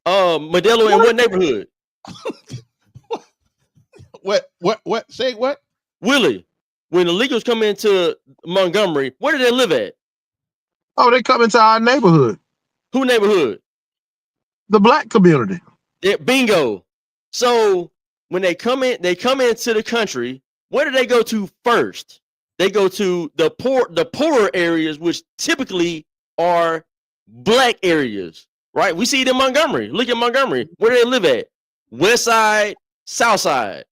Modelo in what neighborhood? What? Say what? Willie, when illegals come into Montgomery, where do they live at? Oh, they come into our neighborhood. Who neighborhood? The black community. Yeah, bingo. So when they come into the country, where do they go to first? They go to the poorer areas, which typically are black areas, right? We see it in Montgomery. Look at Montgomery. Where do they live at? West side, south side.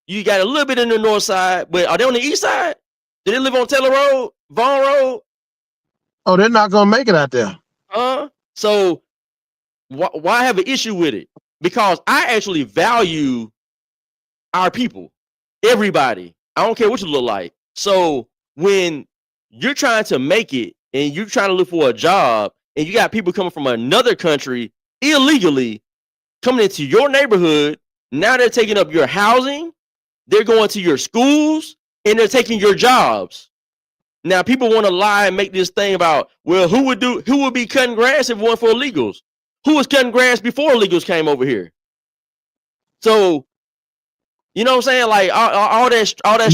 You got a little bit in the north side, but are they on the east side? Do they live on Taylor Road, Vaughn Road? Oh, they're not gonna make it out there. So why have an issue with it? Because I actually value our people, everybody. I don't care what you look like. So when you're trying to make it and you're trying to look for a job and you got people coming from another country illegally coming into your neighborhood, now they're taking up your housing, they're going to your schools, and they're taking your jobs. Now people want to lie and make this thing about, well, who would be cutting grass if it weren't for illegals? Who was cutting grass before illegals came over here? So, you know what I'm saying? Like all that straw man.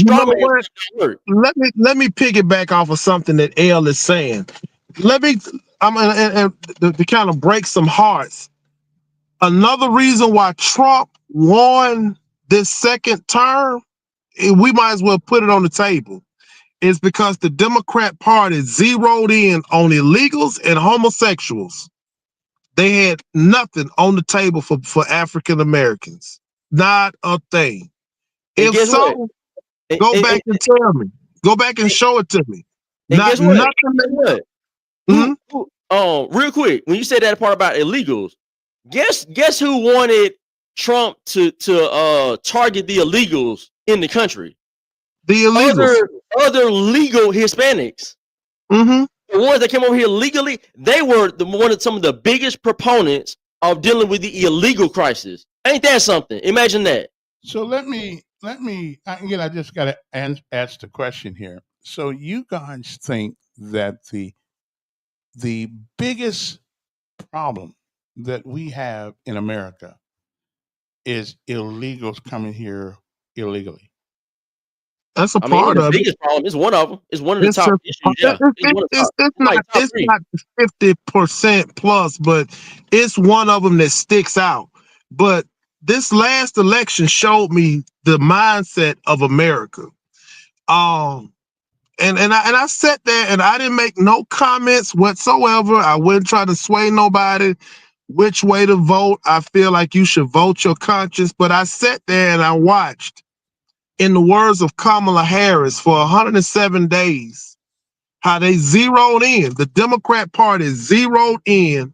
Let me piggyback off of something that L is saying. To kind of break some hearts. Another reason why Trump won this second term, we might as well put it on the table, is because the Democrat Party zeroed in on illegals and homosexuals. They had nothing on the table for African Americans. Not a thing. If so, go back and tell me. Go back and show it to me. Not nothing. Real quick, when you said that part about illegals, guess who wanted Trump to target the illegals in the country? The illegals. Other legal Hispanics. The ones that came over here legally, they were some of the biggest proponents of dealing with the illegal crisis. Ain't that something? Imagine that. So let me again, I just got to ask the question here. So you guys think that the biggest problem that we have in America is illegals coming here illegally? That's a I mean, part the of it. biggest problem is one of them. It's one of the It's top just issues. Yeah, it's one of the top. it's Like not top three. 50% plus, but it's one of them that sticks out. But this last election showed me the mindset of America. And I sat there and I didn't make no comments whatsoever. I wouldn't try to sway nobody which way to vote. I feel like you should vote your conscience, but I sat there and I watched, in the words of Kamala Harris, for 107 days, how they zeroed in. The Democrat Party zeroed in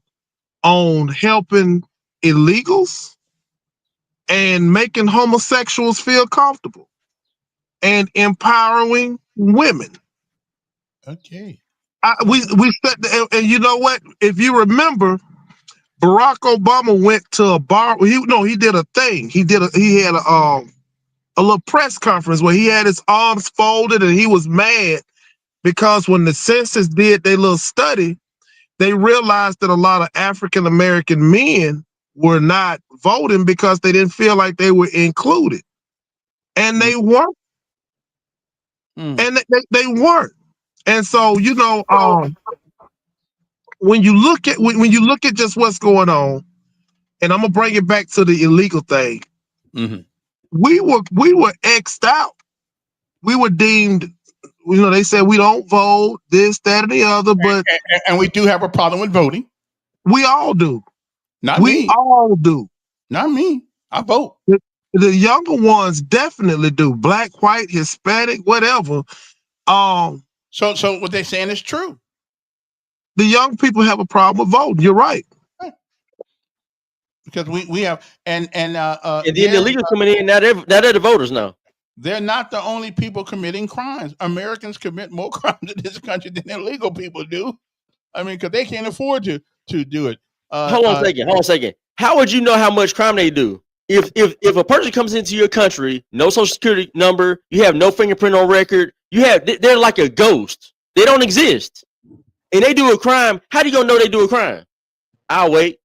on helping illegals and making homosexuals feel comfortable and empowering women. Okay. We said, and you know what? If you remember, Barack Obama went to a bar. He did a thing. He had a little press conference where he had his arms folded and he was mad because when the census did their little study, they realized that a lot of African American men were not voting because they didn't feel like they were included, and they weren't. And they weren't. And so, when you look at just what's going on, and I'm gonna bring it back to the illegal thing. Mm-hmm. We were X'd out. We were deemed, they said we don't vote, this, that, and the other, but and we do have a problem with voting. We all do. We all do. Not me. I vote. The younger ones definitely do. Black, white, Hispanic, whatever. So what they're saying is true. The young people have a problem with voting. You're right. Because we have and then the illegals coming in now they're the voters now. They're not the only people committing crimes. Americans commit more crimes in this country than illegal people do. I mean, because they can't afford to do it. Hold on a second. How would you know how much crime they do? If a person comes into your country, no social security number, you have no fingerprint on record, they're like a ghost. They don't exist. And they do a crime. How do you gonna know they do a crime? I'll wait.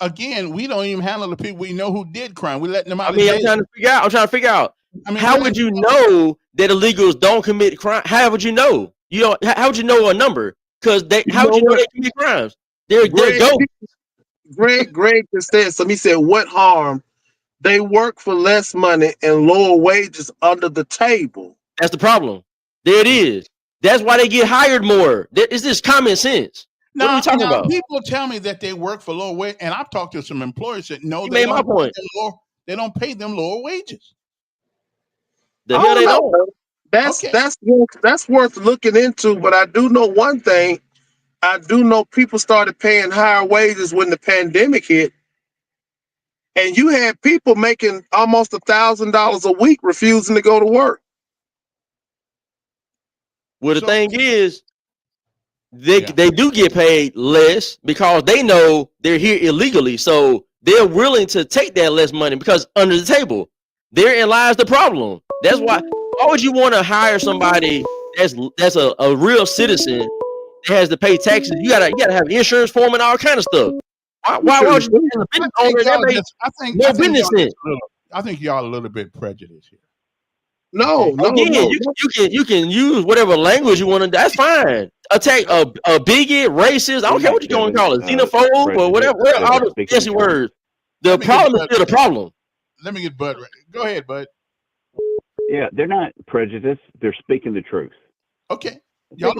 Again, we don't even handle the people we know who did crime. We letting them out. I'm trying to figure out. How would you know that illegals don't commit crime? How would you know? How would you know a number? Because how would you know they commit crimes? They're ghosts. Greg just said something. He said, "What harm? They work for less money and lower wages under the table." That's the problem. There it is. That's why they get hired more. It's just common sense. What are we talking about? People tell me that they work for lower wage, and I've talked to some employers that no, they don't pay them lower wages. The hell they don't. That's worth looking into. But I do know one thing. I do know people started paying higher wages when the pandemic hit, and you had people making almost $1,000 a week refusing to go to work. Well, the thing is, they do get paid less because they know they're here illegally. So they're willing to take that less money because under the table. Therein lies the problem. That's why would you want to hire somebody that's a real citizen that has to pay taxes? You gotta have insurance form and all kind of stuff. Why would you be a business owner that makes no business sense? I think y'all a little bit prejudiced here. No. You can use whatever language you want to. That's fine. Attack a bigot, racist. I don't care what you're going to call it, xenophobe or whatever. All the fancy words. The problem is still the problem. Let me get Bud ready. Go ahead, Bud. Yeah, they're not prejudiced. They're speaking the truth. Okay. Y'all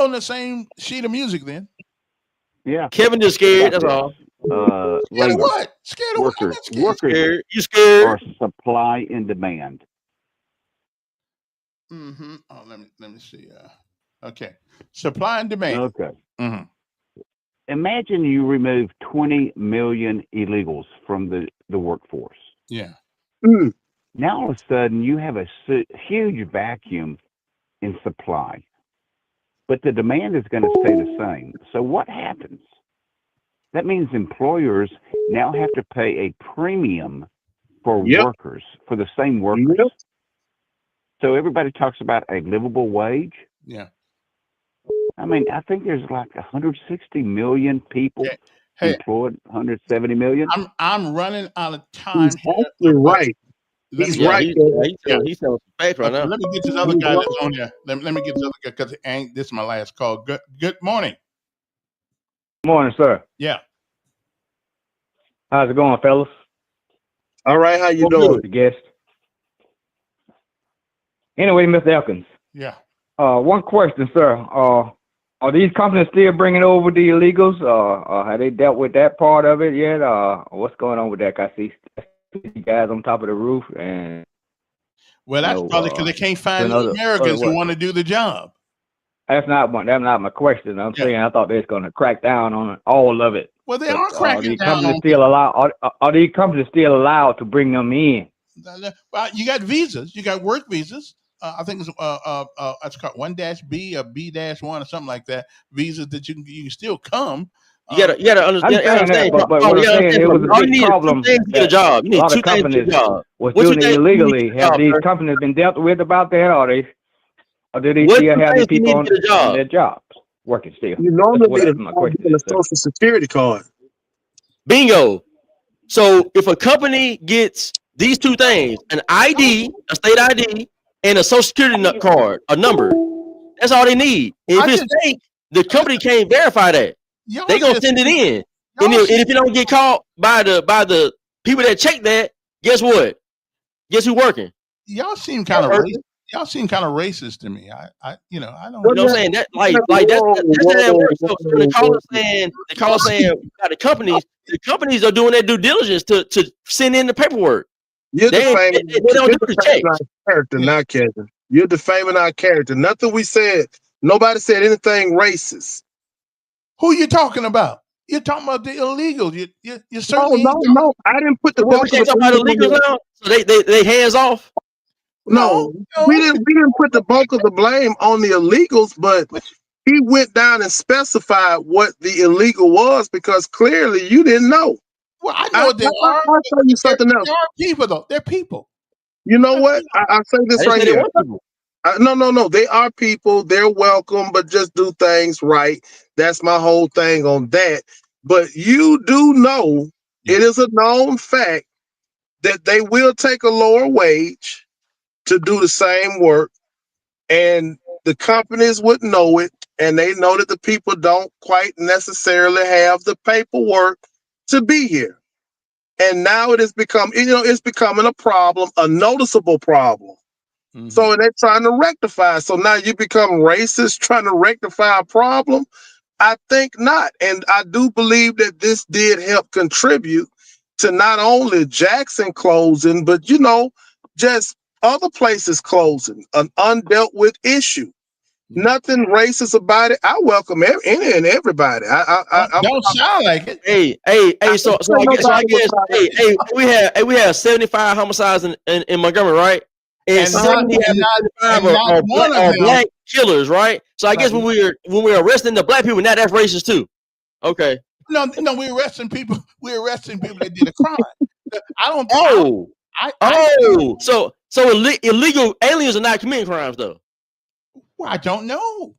on the same sheet of music then. Yeah. Kevin just scared. That's all. Scared of what? Scared of workers. what? Workers. You scared? Are supply and demand. Mm-hmm. Oh, let me see. Okay. Supply and demand. Okay. Mm-hmm. Imagine you remove 20 million illegals from the workforce. Yeah. Mm. Now all of a sudden you have a huge vacuum in supply, but the demand is going to stay the same. So what happens? That means employers now have to pay a premium for workers, for the same workers. Yep. So everybody talks about a livable wage. Yeah. I mean, I think there's like 160 million people Hey, employed 170 million. I'm running out of time. He's actually right. He's right. He's telling some facts right now. Let me get this other guy that's on there. Let me get this other guy because this is my last call. Good morning. Morning, sir. Yeah. How's it going, fellas? All right, how you doing? The guest. Anyway, Mr. Elkins. Yeah. One question, sir. Are these companies still bringing over the illegals? Have they dealt with that part of it yet? What's going on with that? I see you guys on top of the roof, and well, that's probably because they can't find Americans who want to do the job. That's not my question. I'm saying I thought they was going to crack down on all of it. Well, they are cracking down on are these companies still allowed to bring them in? Well, you got visas. You got work visas. I think it's called 1-B or B-1 or something like that. Visas that you can still come. You gotta understand. But what I'm saying, it was a big problem. To get a job. You need a lot two of companies things to get a job. was doing it illegally. Have these companies been dealt with about that, or do they still have these people on their jobs working still? You normally need a social security card. Bingo. So if a company gets these two things, an ID, a state ID, and a social security card, a number, that's all they need. And if it's fake, the company can't verify that. They gonna send it in. And if you don't get caught by the people that check that, guess what? Guess who's working? Y'all seem kind of racist. Y'all seem kind of racist to me. I don't. You know what I'm saying? That that's that works. So the caller saying the companies are doing their due diligence to send in the paperwork. You're defaming our character, not Kevin. You're defaming our character. Nothing we said. Nobody said anything racist. Who you talking about? You're talking about the illegals. You certainly. Oh no! I didn't put the. We can't talk about illegals now. So they hands off. No, we didn't put the bulk of the blame on the illegals, but he went down and specified what the illegal was because clearly you didn't know. Well, I know they are. I'll tell you something else. They are people, though. They're people. You know what? I'll say this right here. No. They are people. They're welcome, but just do things right. That's my whole thing on that. But you do know it is a known fact that they will take a lower wage to do the same work, and the companies would know it, and they know that the people don't quite necessarily have the paperwork to be here. And now it has become, it's becoming a problem, a noticeable problem. Mm-hmm. So they're trying to rectify. So now you become racist trying to rectify a problem? I think not. And I do believe that this did help contribute to not only Jackson closing, but, just other places closing, an undealt with issue. Nothing racist about it. I welcome any and everybody. I don't sound like it. Hey. So I guess we have 75 homicides in Montgomery, right? And 75 are black killers, right? So I guess when we're arresting the black people, now that's racist too. Okay. No, we're arresting people. We're arresting people that did a crime. I don't. So illegal aliens are not committing crimes though. Well, I don't know.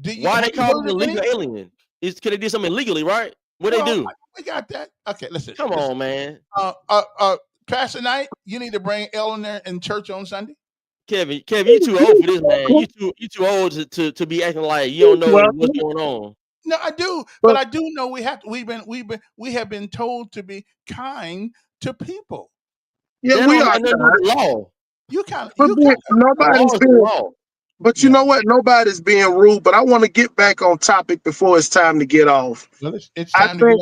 Why they call them illegal alien? Is because they did something illegally, right? What they do? We got that. Okay, listen. Come on, man. Pastor Knight, you need to bring Eleanor in church on Sunday. Kevin, you too old for this, man. You too old to be acting like you don't know what's going on. No, I do, but I do know we have been told to be kind to people. Yeah, we are. Law. Nobody's being. But you know what? Nobody's being rude. But I want to get back on topic before it's time to get off. Well, it's time to get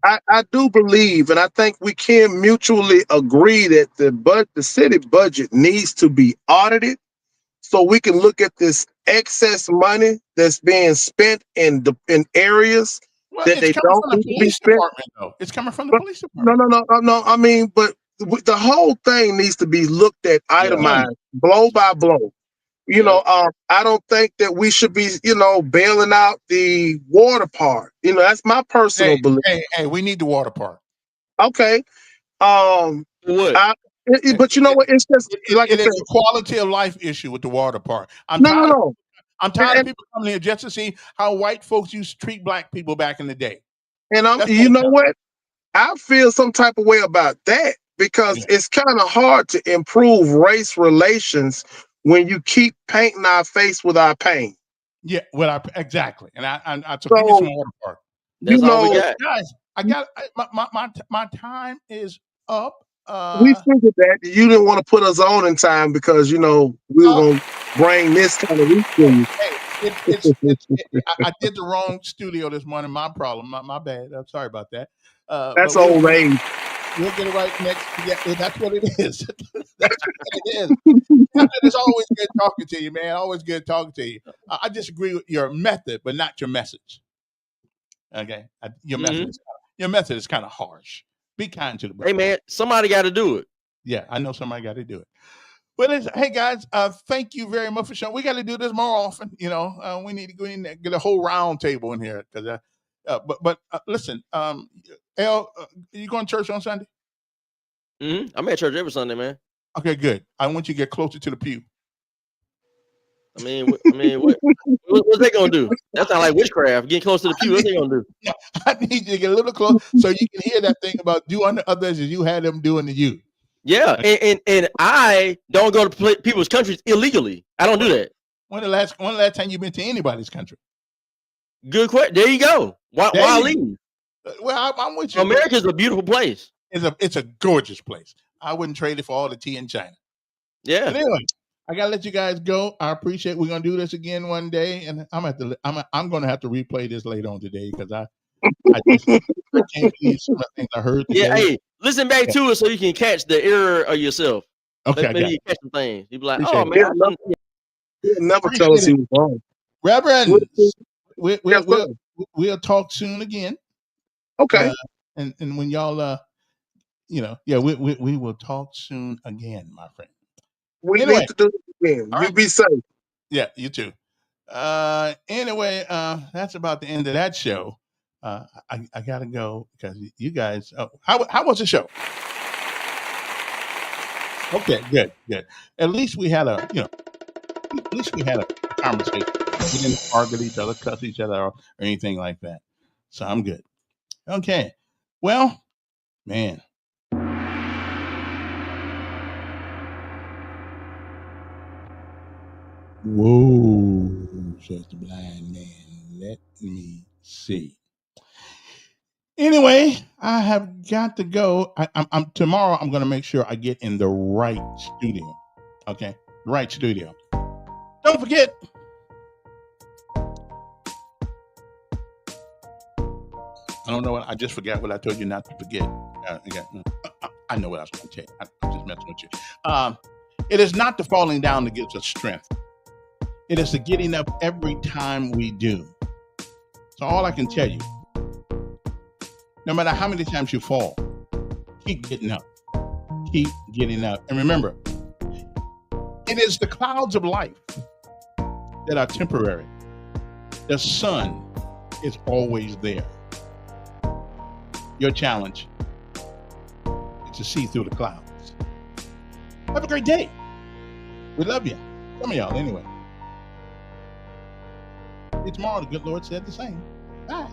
off. I do believe, and I think we can mutually agree that the city budget needs to be audited, so we can look at this excess money that's being spent in areas that they don't need to be spent. It's coming from the police department. No. I mean, but the whole thing needs to be looked at, itemized, blow by blow. I don't think that we should be, bailing out the water part. That's my personal belief. Hey, we need the water part. Okay. What? But you know what? It's just like it is a quality of life issue with the water part. I'm tired of people coming here just to see how white folks used to treat black people back in the day. And That's you know all. what? I feel some type of way about that because it's kind of hard to improve race relations when you keep painting our face with our pain. Yeah, well, exactly. And I took you So, some water park. That's all we got. Guys, I got my time is up. we figured that you didn't want to put us on in time because, you know, we were going to bring this kind of weekend. Hey, I did the wrong studio this morning. My problem. My bad. I'm sorry about that. That's but old age. We'll get it right next. Yeah, that's what it is. That's what it is. It's always good talking to you, man. Always good talking to you. I disagree with your method, but not your message. Okay, your method is kind of harsh. Be kind to the brother. Hey, man, somebody got to do it. Yeah, I know somebody got to do it. But hey, guys, thank you very much for showing. We got to do this more often. You know, we need to go in there, get a whole round table in here. Because, but listen, El, you going to church on Sunday? I'm at church every Sunday, man. Okay, good. I want you to get closer to the pew. I mean, what's they gonna do? That's not like witchcraft. Getting close to the pew. What's they gonna do? No, I need you to get a little close so you can hear that thing about do unto others as you had them doing to you. Yeah, and I don't go to people's countries illegally. I don't do that. When the last time you been to anybody's country? Good question. There you go. Why leave? Well, I'm with you. America's a beautiful place. It's a gorgeous place. I wouldn't trade it for all the tea in China. Yeah. But anyway, I gotta let you guys go. I appreciate. We're gonna do this again one day, and I'm gonna have to replay this later on today because I can't believe some of the things I heard today. Yeah. Hey, listen back to it so you can catch the error of yourself. Okay. Maybe you catch some things. You be like, Appreciate oh man, He'll never tell us he was wrong. Reverend, we'll talk soon again. Okay. And when y'all we will talk soon again, my friend. We need to do it again. You be safe. Yeah, you too. Anyway, that's about the end of that show. I gotta go because you guys. How was the show? Okay, good. At least we had a conversation. We didn't argue with each other, cuss each other, or anything like that. So I'm good. Okay. Well, man. Whoa, says the blind man. Let me see. Anyway, I have got to go. Tomorrow I'm going to make sure I get in the right studio. Okay, right studio. Don't forget. I don't know what I just forgot what I told you not to forget. I know what I was going to tell you. I'm just messing with you. It is not the falling down that gives us strength. It is the getting up every time we do. So all I can tell you, no matter how many times you fall, keep getting up. Keep getting up. And remember, it is the clouds of life that are temporary. The sun is always there. Your challenge is to see through the clouds. Have a great day. We love you. Some of y'all, anyway. Tomorrow, the good Lord said the same. Bye.